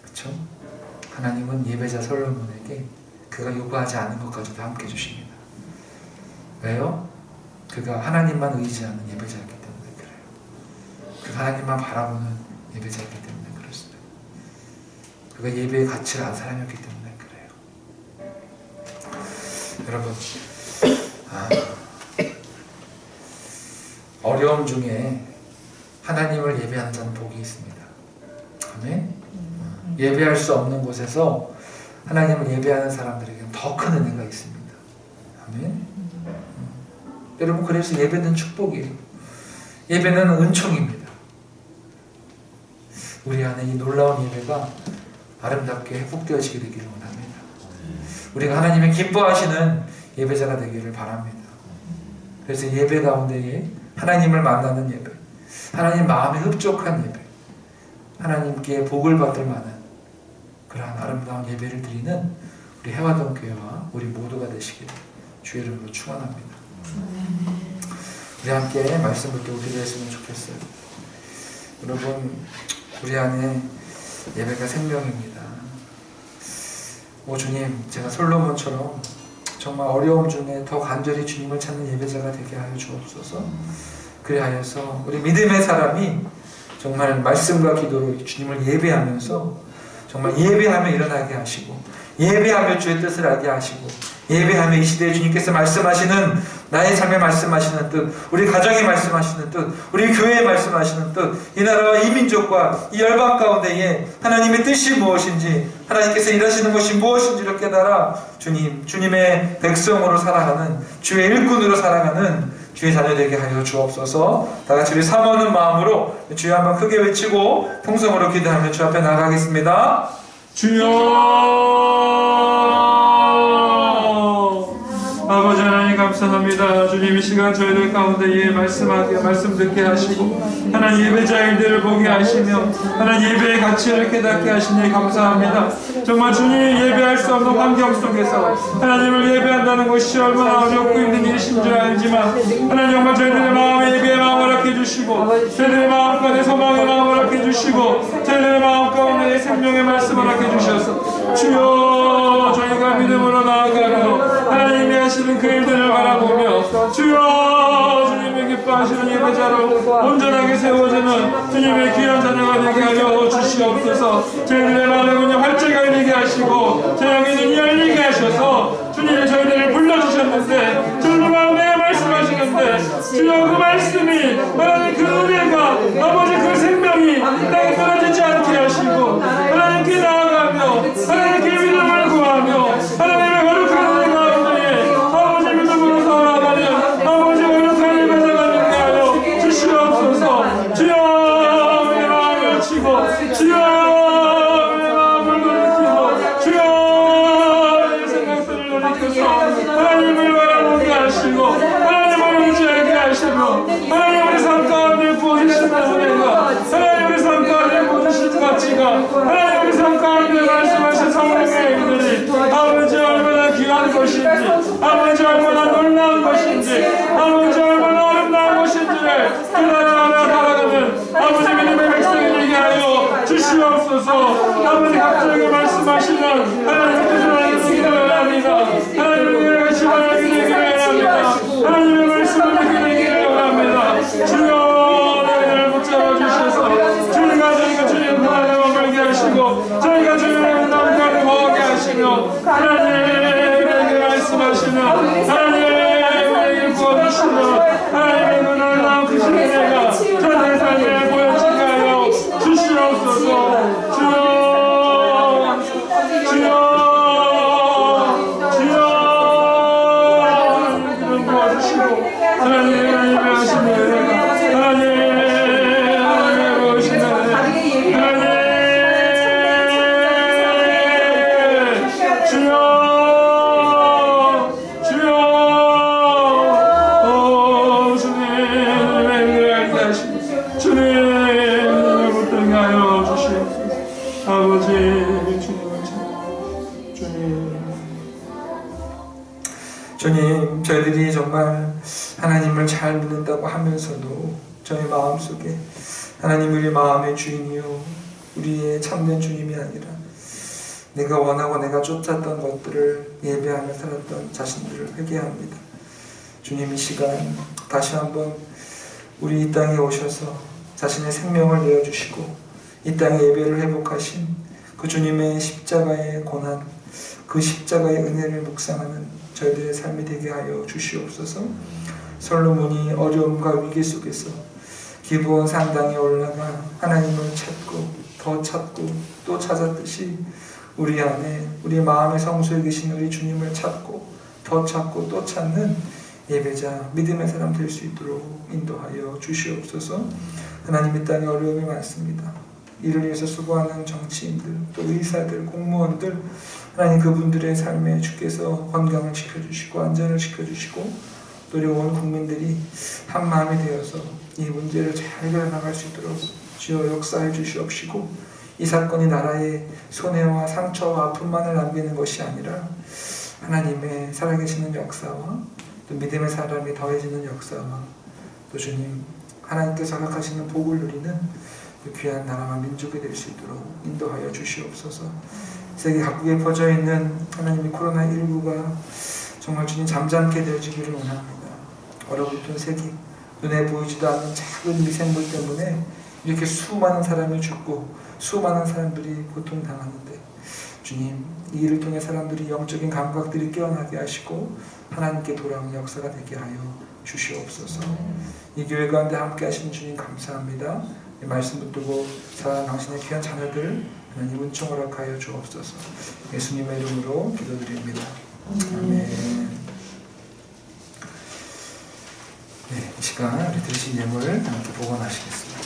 그렇죠? 하나님은 예배자 솔로몬에게 그가 요구하지 않은 것까지도 함께 주십니다. 왜요? 그가 하나님만 의지하는 예배자였기 때문에 그래요. 그가 하나님만 바라보는 예배자였기 때문에 그렇습니다. 그가 예배의 가치를 아는 사람이었기 때문에 그래요. 여러분, 어려움 중에 하나님을 예배하는 자는 복이 있습니다. 아멘. 예배할 수 없는 곳에서 하나님을 예배하는 사람들에게는 더 큰 은혜가 있습니다. 아멘. 여러분, 그래서 예배는 축복이에요. 예배는 은총입니다. 우리 안에 이 놀라운 예배가 아름답게 회복되어지게 되기를 원합니다. 우리가 하나님의 기뻐하시는 예배자가 되기를 바랍니다. 그래서 예배 가운데에 하나님을 만나는 예배, 하나님 마음에 흡족한 예배, 하나님께 복을 받을 만한 그러한 아름다운 예배를 드리는 우리 해화동교회와 우리 모두가 되시기를 주의 이름으로 축원합니다. 우리 함께 말씀 붙들고 기도했으면 좋겠어요. 여러분, 우리 안에 예배가 생명입니다. 오 주님, 제가 솔로몬처럼 정말 어려움 중에 더 간절히 주님을 찾는 예배자가 되게 하여 주옵소서. 그리하여서 우리 믿음의 사람이 정말 말씀과 기도로 주님을 예배하면서 정말 예배하며 일어나게 하시고, 예배하며 주의 뜻을 알게 하시고, 예배하며 이 시대에 주님께서 말씀하시는, 나의 삶에 말씀하시는 뜻, 우리 가정에 말씀하시는 뜻, 우리 교회에 말씀하시는 뜻, 이 나라와 이 민족과 이 열방 가운데에 하나님의 뜻이 무엇인지, 하나님께서 일하시는 것이 무엇인지를 깨달아 주님의 백성으로 살아가는, 주의 일꾼으로 살아가는 주의 자녀 되게 하여 주옵소서. 다같이 우리 사모하는 마음으로 주여 한번 크게 외치고 통성으로 기도하며 주 앞에 나가겠습니다. 주여, 아버지 하나님 감사합니다. 주님 이 시간 저희들 가운데에 말씀 듣게 하시고, 하나님 예배자 일들을 보게 하시며, 하나님 예배의 가치를 깨닫게 하시니 감사합니다. 정말 주님 예배할 수 없는 환경 속에서 하나님을 예배한다는 것이 얼마나 어렵고 힘든 일이신 줄 알지만, 하나님 정말 저희들의 마음에 예배의 마음을 허락해 주시고, 저희들의 마음 가운데 소망의 마음을 허락해 주시고, 저희들의 마음 가운데 생명의 말씀을 허락해 주셔서 주여, 저희가 믿음으로 나아가며 하나님이 하시는 그 일들을 바라보며 주여, 주님의 기뻐하시는 예배자로 온전하게 세워지는 주님의 귀한 자녀가 되게 하여 주시옵소서. 저희들의 마음의 문이 활짝 열리게 하시고, 저희의 눈이 열리게 하셔서 주님이 저희들을 불러주셨는데, 저희들 마음에 말씀하시는데, 주여 그 말씀이, 하나님 그 은혜가, 아버지 그 생명이 땅에 떨어지지 않게 하시고, 하나님께 나아가며 하나님께 믿음을 구하며 하나님의 거룩한 은혜 가운데 아버지 믿음으로 살아가는 아버지 거룩한 예배자가 되게 하여 주시옵소서. 주여, 내 마음을 치고, 주여 내 마음을 돌이키고, 주여 내 생각들을 돌이켜서 하나님을 바라보게 하시고, 하나님을 의지하게 하시고, 하나님 우리 삶 가운데 부어주시는 은혜가, 하나님 우리 삶 가운데 부어주시는 가치가, 하나님 우리 삶 가운데 말씀하신 성령의 일들이 아버지 얼마나 귀한 것인지, 아버지 얼마나 놀라운 것인지, 아버지 얼마나 아름다운 것인지를 하나하나 바라가는 아버지 믿음의 백성이 되게 하여 주시옵소서. 아버지 각자에게 말씀하시는 하나님의 뜻을 알게 되기를 합니다. 하나님의 것이 알게 되기를 합니다. 하나님의 말씀을 듣게 되기를 원합니다. 주여, 너희를 붙잡아 주셔서 저희가 주님 하나님을 멀게 하시고, 저희가 주님의 남과를 거하게 하시며, 하나님에게 말씀하시며, 하나님에게 구원하시며, 하나님의 그 놀라운 크신 은혜가 저희의 삶에 보여지게 하여 주시옵소서. 주여, 주여, 주여, 하나님 도와주시고, 하나님의 예배하시는 은혜가, 하나님의 오시는 은혜, 주님, 저희들이 정말 하나님을 잘 믿는다고 하면서도 저희 마음속에 하나님 우리 마음의 주인이요 우리의 참된 주님이 아니라 내가 원하고 내가 쫓았던 것들을 예배하며 살았던 자신들을 회개합니다. 주님, 이 시간 다시 한번 우리 이 땅에 오셔서 자신의 생명을 내어주시고 이 땅에 예배를 회복하신 그 주님의 십자가의 고난, 그 십자가의 은혜를 묵상하는 저희들의 삶이 되게 하여 주시옵소서. 솔로몬이 어려움과 위기 속에서 기브온 산당에 올라가 하나님을 찾고 더 찾고 또 찾았듯이 우리 안에 우리 마음의 성소에 계신 우리 주님을 찾고 더 찾고 또 찾는 예배자 믿음의 사람 될 수 있도록 인도하여 주시옵소서. 하나님, 이 땅에 어려움이 많습니다. 이를 위해서 수고하는 정치인들, 또 의사들, 공무원들, 하나님 그분들의 삶에 주께서 건강을 지켜주시고 안전을 지켜주시고 또 우리 온 국민들이 한 마음이 되어서 이 문제를 잘 해결해 나갈 수 있도록 주여 역사해 주시옵시고 이 사건이 나라의 손해와 상처와 아픔만을 남기는 것이 아니라 하나님의 살아계시는 역사와 또 믿음의 사람이 더해지는 역사와 또 주님 하나님께서 허락하시는 복을 누리는 그 귀한 나라와 민족이 될 수 있도록 인도하여 주시옵소서. 세계 각국에 퍼져 있는 하나님의 코로나19가 정말 주님 잠잠게 되어지기를 원합니다. 얼어붙은 세계, 눈에 보이지도 않는 작은 미생물 때문에 이렇게 수많은 사람이 죽고 수많은 사람들이 고통당하는데 주님 이 일을 통해 사람들이 영적인 감각들이 깨어나게 하시고 하나님께 돌아오는 역사가 되게 하여 주시옵소서. 이 교회 가운데 함께 하신 주님 감사합니다. 이 말씀 붙들고 사랑하는 당신의 귀한 자녀들 하나님 은총 허락하여 주옵소서. 예수님의 이름으로 기도드립니다. 아멘. 네, 이 시간 우리 드리신 예물을 함께 복원하시겠습니다.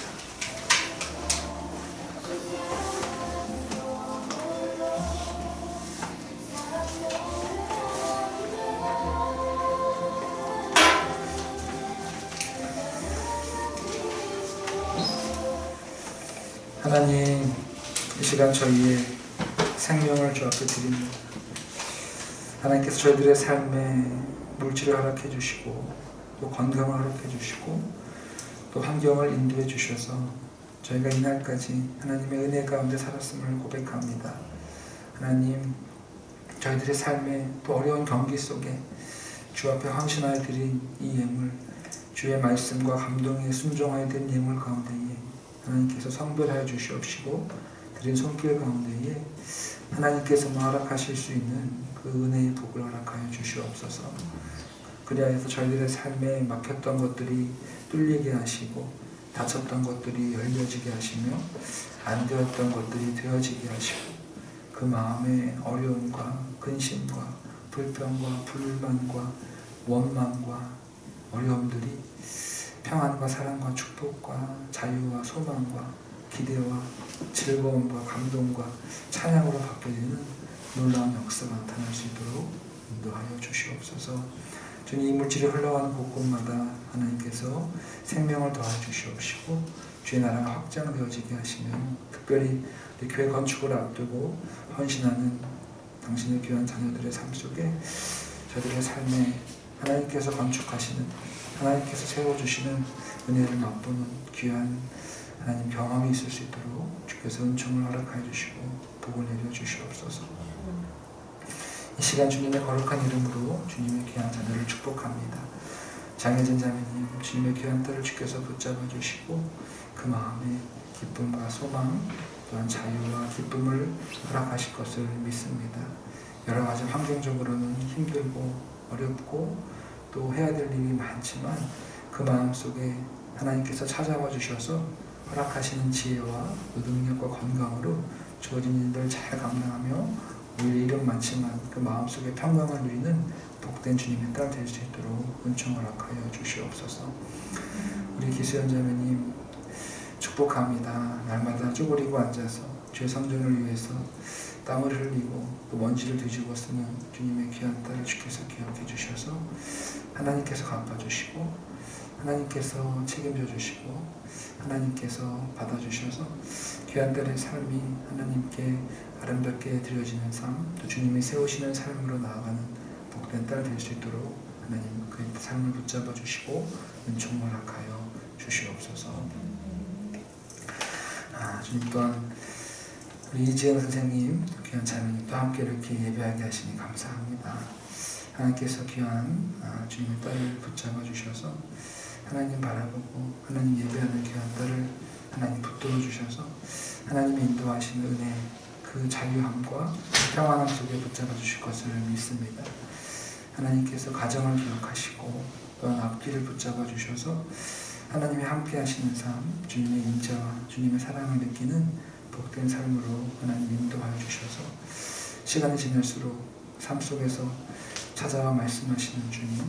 하나님, 이 시간 저희의 생명을 주 앞에 드립니다. 하나님께서 저희들의 삶에 물질을 허락해 주시고 또 건강을 허락해 주시고 또 환경을 인도해 주셔서 저희가 이날까지 하나님의 은혜 가운데 살았음을 고백합니다. 하나님, 저희들의 삶에 또 어려운 경기 속에 주 앞에 헌신하여 드린 이 예물, 주의 말씀과 감동에 순종하여 드린 예물 가운데에 하나님께서 성별하여 주시옵시고 드린 손길 가운데에 하나님께서 허락하실 수 있는 그 은혜의 복을 허락하여 주시옵소서. 그리하여서 저희들의 삶에 막혔던 것들이 뚫리게 하시고 닫혔던 것들이 열려지게 하시며 안 되었던 것들이 되어지게 하시고 그 마음의 어려움과 근심과 불평과 불만과 원망과 어려움들이 평안과 사랑과 축복과 자유와 소망과 기대와 즐거움과 감동과 찬양으로 바뀌어지는 놀라운 역사가 나타날 수 있도록 인도하여 주시옵소서. 주님, 이 물질이 흘러가는 곳곳마다 하나님께서 생명을 더해 주시옵시고 주의 나라가 확장되어지게 하시며 특별히 우리 교회 건축을 앞두고 헌신하는 당신의 귀한 자녀들의 삶 속에 저들의 삶에 하나님께서 건축하시는 하나님께서 세워주시는 은혜를 맛보는 귀한 하나님 경험이 있을 수 있도록 주께서 은총을 허락하여 주시고 복을 내려 주시옵소서. 이 시간 주님의 거룩한 이름으로 주님의 귀한 자녀를 축복합니다. 장혜진 자매님, 주님의 귀한 딸을 주께서 붙잡아 주시고 그 마음에 기쁨과 소망 또한 자유와 기쁨을 허락하실 것을 믿습니다. 여러 가지 환경적으로는 힘들고 어렵고 또 해야 될 일이 많지만 그 마음속에 하나님께서 찾아와 주셔서 허락하시는 지혜와 능력과 건강으로 주어진 일들 잘 감당하며 오히려 일은 많지만 그 마음속에 평강을 누리는 복된 주님의 딸 될 수 있도록 은총 허락하여 주시옵소서. 우리 기수연 자매님 축복합니다. 날마다 쪼그리고 앉아서 주의 성전을 위해서 땀을 흘리고 또 먼지를 뒤집어 쓰는 주님의 귀한 딸을 주께서 기억해 주셔서 하나님께서 갚아주시고 하나님께서 책임져 주시고 하나님께서 받아주셔서 귀한 딸의 삶이 하나님께 아름답게 드려지는 삶, 또 주님이 세우시는 삶으로 나아가는 복된 딸 될 수 있도록 하나님 그 삶을 붙잡아 주시고 은총 허락하여 주시옵소서. 주님 또한 우리 이지영 선생님, 귀한 자매님도 함께 이렇게 예배하게 하시니 감사합니다. 하나님께서 귀한 주님의 딸을 붙잡아 주셔서 하나님 바라보고 하나님 예배하는 귀한 딸을 하나님 붙들어 주셔서 하나님의 인도하시는 은혜, 그 자유함과 평안함 속에 붙잡아 주실 것을 믿습니다. 하나님께서 가정을 기억하시고 또한 앞길을 붙잡아 주셔서 하나님이 함께 하시는 삶, 주님의 인자와 주님의 사랑을 느끼는 복된 삶으로 하나님 인도하여 주셔서 시간이 지날수록 삶 속에서 찾아와 말씀하시는 주님,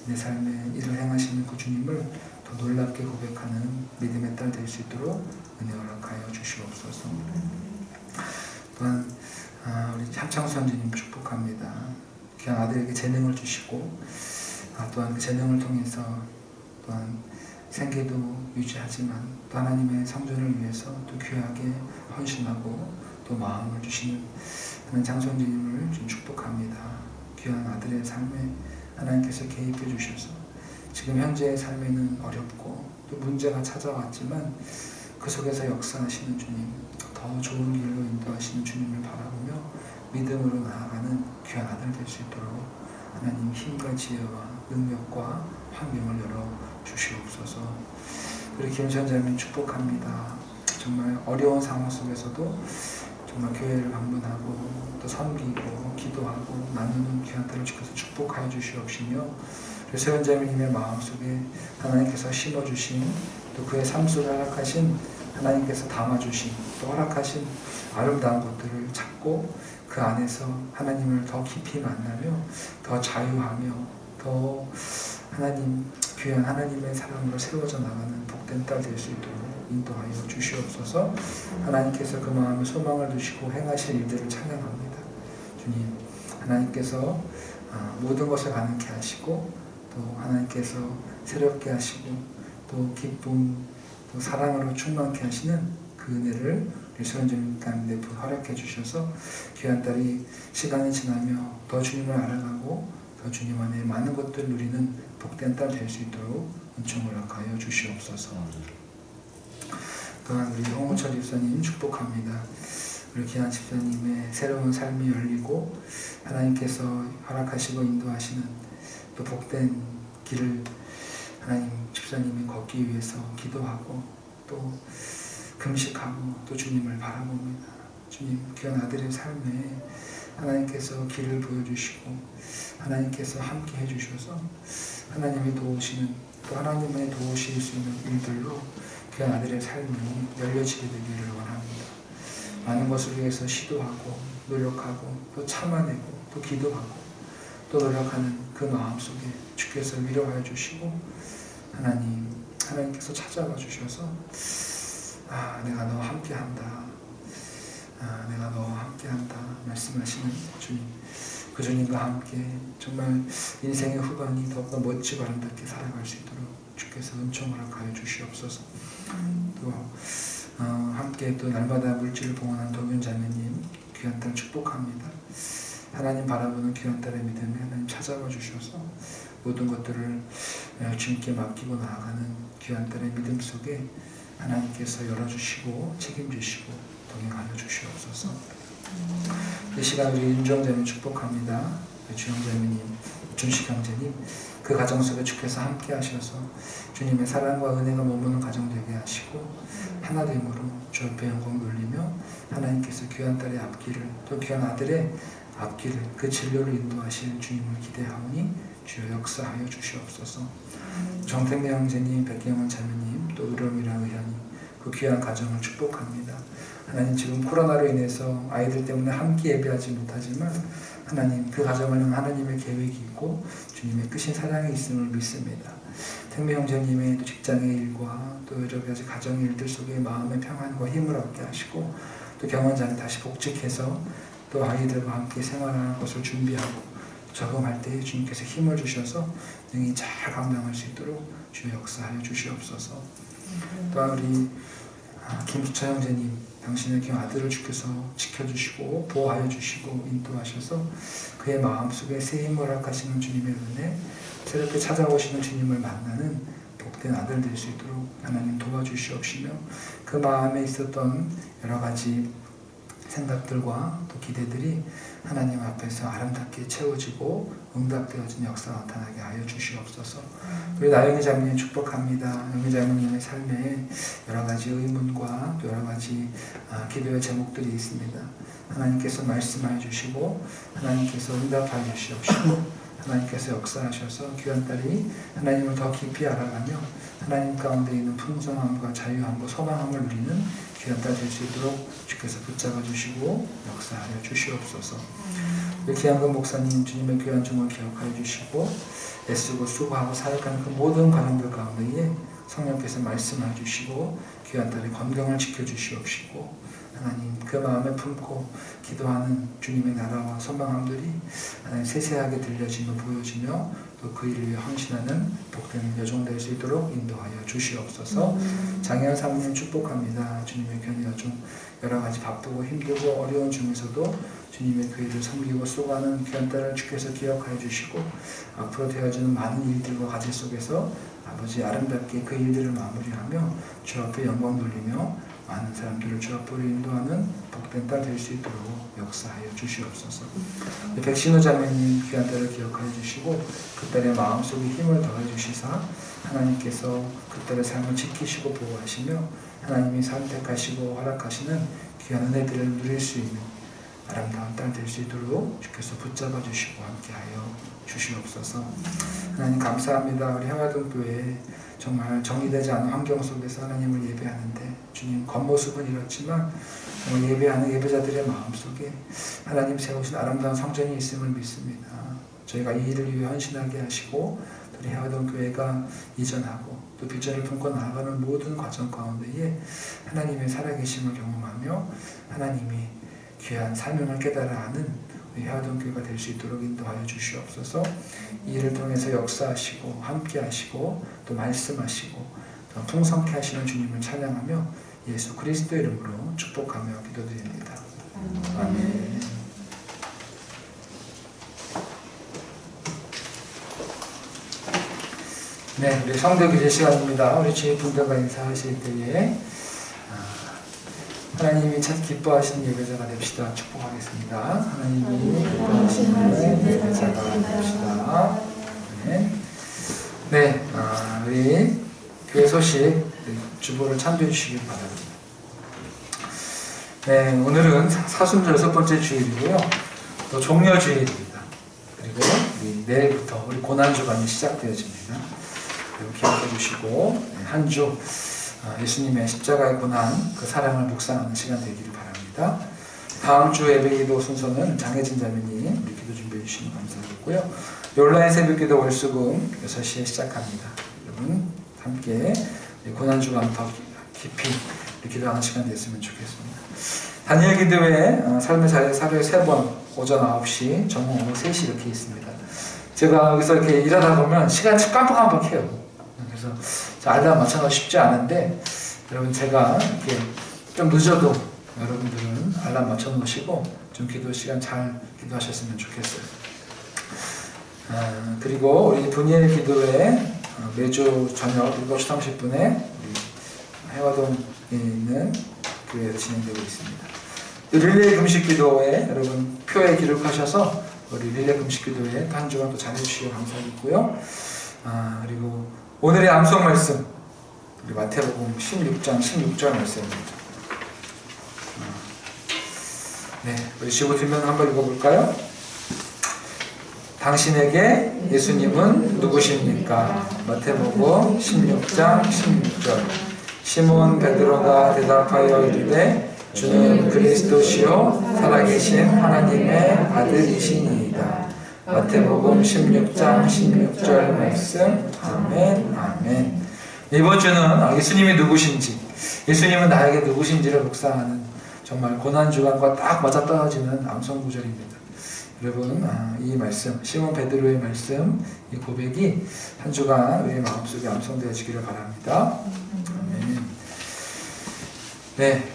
내 삶에 일을 행하시는 그 주님을 더 놀랍게 고백하는 믿음의 딸 될 수 있도록 은혜 허락하여 주시옵소서. 또한 우리 함창선 주님 축복합니다. 귀한 아들에게 재능을 주시고 또한 그 재능을 통해서 또한 생계도 유지하지만 또 하나님의 성전을 위해서 또 귀하게 헌신하고 또 마음을 주시는 하나님 장손주님을 좀 축복합니다. 귀한 아들의 삶에 하나님께서 개입해 주셔서 지금 현재의 삶에는 어렵고 또 문제가 찾아왔지만 그 속에서 역사하시는 주님, 더 좋은 길로 인도하시는 주님을 바라보며 믿음으로 나아가는 귀한 아들 될 수 있도록 하나님 힘과 지혜와 능력과 환경을 열어 주시옵소서. 우리 김선자님 축복합니다. 정말 어려운 상황 속에서도 정말 교회를 방문하고 또 섬기고 기도하고 나누는 귀한 딸을 지켜서 축복하여 주시옵시며 소연자님의 마음속에 하나님께서 심어주신 또 그의 삶 속에 허락하신 하나님께서 담아주신 또 허락하신 아름다운 것들을 찾고 그 안에서 하나님을 더 깊이 만나며 더 자유하며 더 하나님 귀한 하나님의 사랑으로 세워져 나가는 복된 딸 될 수 있도록 인도하여 주시옵소서. 하나님께서 그 마음에 소망을 두시고 행하실 일들을 찬양합니다. 주님, 하나님께서 모든 것을 가능케 하시고 또 하나님께서 새롭게 하시고 또 기쁨 또 사랑으로 충만케 하시는 그 은혜를 우리 소연주님 가운데 허락해 주셔서 귀한 딸이 시간이 지나며 더 주님을 알아가고 더 주님 안에 많은 것들을 누리는 복된 딸 될 수 있도록 은총을 허락하여 주시옵소서. 또한 우리 홍우철 집사님 축복합니다. 우리 귀한 집사님의 새로운 삶이 열리고 하나님께서 허락하시고 인도하시는 또 복된 길을 하나님 집사님이 걷기 위해서 기도하고 또 금식하고 또 주님을 바라봅니다. 주님, 귀한 아들의 삶에 하나님께서 길을 보여주시고 하나님께서 함께 해주셔서 하나님이 도우시는 또 하나님의 도우실 수 있는 일들로 귀한 아들의 삶이 열려지게 되기를 원합니다. 많은 것을 위해서 시도하고 노력하고 또 참아내고 또 기도하고 또 노력하는 그 마음속에 주께서 위로하여 주시고 하나님께서 찾아와 주셔서 내가 너와 함께한다. 내가 너와 함께한다 말씀하시는 주님, 그 주님과 함께 정말 인생의 후반이 더욱더 멋지고 아름답게 살아갈 수 있도록 주께서 은총을 허락하여 주시옵소서. 또 함께 또 날마다 물질을 봉헌한 동윤 자매님 귀한 딸 축복합니다. 하나님 바라보는 귀한 딸의 믿음에 하나님 찾아와 주셔서 모든 것들을 주님께 맡기고 나아가는 귀한 딸의 믿음 속에 하나님께서 열어주시고 책임주시고 동행하여 주시옵소서. 이 시간 우리 윤정자님 축복합니다. 주영자매님, 준식 형제님, 그 가정 속에 주께서 함께 하셔서 주님의 사랑과 은혜가 머무는 가정 되게 하시고 하나됨으로 주 앞에 영광 돌리며 하나님께서 귀한 딸의 앞길을 또 귀한 아들의 앞길을 그 진로를 인도하실 주님을 기대하오니 주여 역사하여 주시옵소서. 정택래 형제님, 백경원 자매님, 또 의롬이라 의현이 그 귀한 가정을 축복합니다. 하나님, 지금 코로나로 인해서 아이들 때문에 함께 예배하지 못하지만 하나님, 그 가정을 향한 하나님의 계획이 있고 주님의 크신 사랑이 있음을 믿습니다. 택매 형제님의 또 직장의 일과 또 여러 가지 가정의 일들 속에 마음의 평안과 힘을 얻게 하시고 또 경원장이 다시 복직해서 또 아이들과 함께 생활하는 것을 준비하고 적응할 때 주님께서 힘을 주셔서 능히 잘 감당할 수 있도록 주여 역사하여 주시옵소서. 또한 우리 김수차 형제님, 당신의 귀한 아들을 주께서 지켜주시고 보호하여 주시고 인도하셔서 그의 마음속에 새 힘을 허락하시는 주님의 은혜, 새롭게 찾아오시는 주님을 만나는 복된 아들 될 수 있도록 하나님 도와주시옵시며 그 마음에 있었던 여러 가지 생각들과 또 기대들이 하나님 앞에서 아름답게 채워지고 응답되어진 역사가 나타나게 하여 주시옵소서. 우리 나영희 자매님 축복합니다. 나영희 자매님의 삶에 여러 가지 의문과 또 여러 가지 기도의 제목들이 있습니다. 하나님께서 말씀하여 주시고 하나님께서 응답하여 주시옵시고 하나님께서 역사하셔서 귀한 딸이 하나님을 더 깊이 알아가며 하나님 가운데 있는 풍성함과 자유함과 소망함을 누리는 귀한 딸 될 수 있도록 주께서 붙잡아 주시고 역사하여 주시옵소서. 귀한근 목사님, 주님의 귀한 종을 기억하여 주시고 애쓰고 수고하고 사역하는 그 모든 가정들 가운데에 성령께서 말씀하여 주시고 귀한 딸의 건강을 지켜주시옵시고 하나님 그 마음에 품고 기도하는 주님의 나라와 소망함들이 하나님 세세하게 들려지며 보여지며 또 그 일을 위해 헌신하는 복된 여종 될 수 있도록 인도하여 주시옵소서. 장혜연 사모님 축복합니다. 주님의 견인 여종 여러 가지 바쁘고 힘들고 어려운 중에서도 주님의 교회를 섬기고 수고하는 귀한 딸을 주께서 기억하여 주시고 앞으로 되어지는 많은 일들과 과제 속에서 아버지 아름답게 그 일들을 마무리하며 주 앞에 영광 돌리며 많은 사람들을 주 앞으로 인도하는 복된 딸 될 수 있도록 역사하여 주시옵소서. 백신우 자매님 귀한 딸을 기억하여 주시고 그 딸의 마음속에 힘을 더해 주시사 하나님께서 그 딸의 삶을 지키시고 보호하시며 하나님이 선택하시고 허락하시는 귀한 은혜들을 누릴 수 있는 아름다운 딸 될 수 있도록 주께서 붙잡아 주시고 함께하여 주시옵소서. 하나님 감사합니다. 우리 해화동교회 정말 정리되지 않은 환경 속에서 하나님을 예배하는데 주님 겉모습은 이렇지만 정말 예배하는 예배자들의 마음속에 하나님 세우신 아름다운 성전이 있음을 믿습니다. 저희가 이 일을 위해 헌신하게 하시고 우리 해화동교회가 이전하고 또 비전을 품고 나아가는 모든 과정 가운데에 하나님의 살아계심을 경험하며 하나님이 귀한 사명을 깨달아 아는 우리 해화동교회가 될 수 있도록 인도하여 주시옵소서. 이 일을 통해서 역사하시고 함께 하시고 또 말씀하시고 또 풍성케 하시는 주님을 찬양하며 예수 그리스도 이름으로 축복하며 기도드립니다. 아멘. 네, 우리 성도 기도 시간입니다. 우리 주의 분들과 인사하실 때에 하나님이 참 기뻐하시는 예배자가 됩시다. 축복하겠습니다. 하나님이 기뻐하시는 예배자가 됩시다. 네, 우리 교회 소식 주보를 참조해 주시길 바랍니다. 네, 오늘은 사순절 6번째 주일이고요. 또 종려주일입니다. 그리고 내일부터 우리 고난주간이 시작되어집니다. 그리고 기억해 주시고 한 주 예수님의 십자가의 고난, 그 사랑을 묵상하는 시간 되기를 바랍니다. 다음 주 예배기도 순서는 장혜진 자매님 우리 기도 준비해 주시면 감사하겠고요. 온라인 새벽기도 월수금 6시에 시작합니다. 여러분 함께 고난주간 더 깊이 기도하는 시간 됐으면 좋겠습니다. 단일 기도회 삶의 자리에 하루에 3번 오전 9시, 저녁 오후 3시 이렇게 있습니다. 제가 여기서 이렇게 일하다 보면 시간이 깜빡깜빡해요. 그래서 알람 맞춰놓기 쉽지 않은데 여러분 제가 이렇게 좀 늦어도 여러분들은 알람 맞춰놓으시고 좀 기도 시간 잘 기도하셨으면 좋겠어요. 그리고 우리 분일 기도회 매주 저녁 7시 30분에 해화동에 있는 교회에서 진행되고 있습니다. 릴레이 금식 기도회 여러분 표에 기록하셔서 우리 릴레이 금식 기도회 한 주간 또 잘해주시고 감사하겠고요. 그리고 오늘의 암송 말씀 우리 마태복음 16장 16절 말씀입니다. 네, 우리 지고 들면 한번 읽어볼까요? 당신에게 예수님은 누구십니까? 마태복음 16장 16절. 시몬 베드로가 대답하여 이르되 주는 그리스도시요 살아계신 하나님의 아들이시니이다. 마태복음 16장 16절 말씀. 아멘. 아멘. 이번 주는 예수님이 누구신지, 예수님은 나에게 누구신지를 묵상하는 정말 고난주간과 딱 맞아떨어지는 암송 구절입니다. 여러분 이 말씀, 시몬 베드로의 말씀, 이 고백이 한 주간 우리의 마음속에 암송되어지기를 바랍니다. 아멘. 네.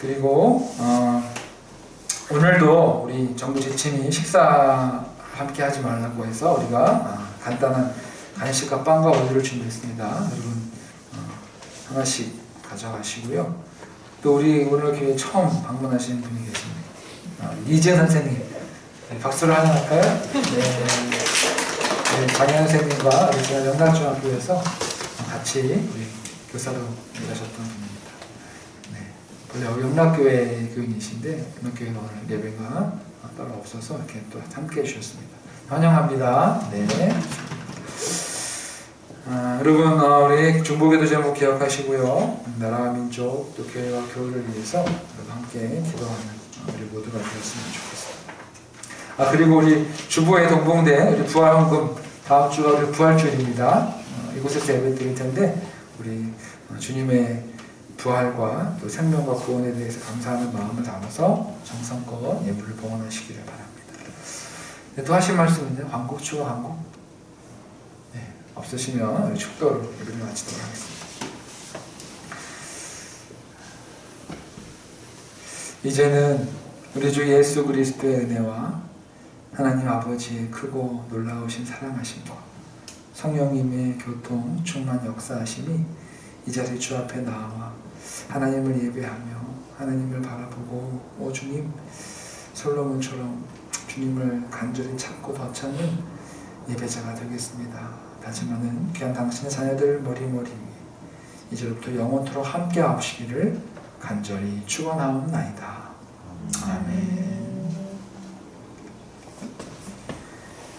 그리고 오늘도 우리 정부 지침이 식사 함께 하지 말라고 해서 우리가 간단한 간식과 빵과 우유를 준비했습니다. 여러분 하나씩 가져가시고요. 또 우리 오늘 교회 처음 방문하시는 분이 계십니다. 이재 선생님, 네, 박수를 하나 할까요? 네, 장현 선생님과 우리 영광중학교에서 같이 우리 교사로 일하셨던 분입니다. 네, 원래 영락교회 교인이신데 영락교회가 오늘 예배가 따로 없어서 이렇게 또 함께 해주셨습니다. 환영합니다. 네. 여러분 우리 중보기도 제목 기억하시고요. 나라와 민족 또 교회와 교회를 위해서 함께 기도하는 우리 모두가 되었으면 좋겠습니다. 그리고 우리 주보에 동봉된 우리 부활헌금 다음 주가 우리 부활주일입니다. 이곳에서 예배 드릴 텐데 우리 주님의 부활과 또 생명과 구원에 대해서 감사하는 마음을 담아서 정성껏 예물을 봉헌하시기를 바랍니다. 네, 또 하실 말씀은요? 광고, 추가 광고? 네, 없으시면 우리 축도로 예배를 마치도록 하겠습니다. 이제는 우리 주 예수 그리스도의 은혜와 하나님 아버지의 크고 놀라우신 사랑하심과 성령님의 교통, 충만 역사하심이 이 자리 주 앞에 나와 하나님을 예배하며 하나님을 바라보고 오 주님, 솔로몬처럼 주님을 간절히 찾고 더 찾는 예배자가 되겠습니다. 다짐하는 귀한 당신의 자녀들 머리머리 위에 이제부터 영원토록 함께 하시기를 간절히 축원하옵나이다. 아멘.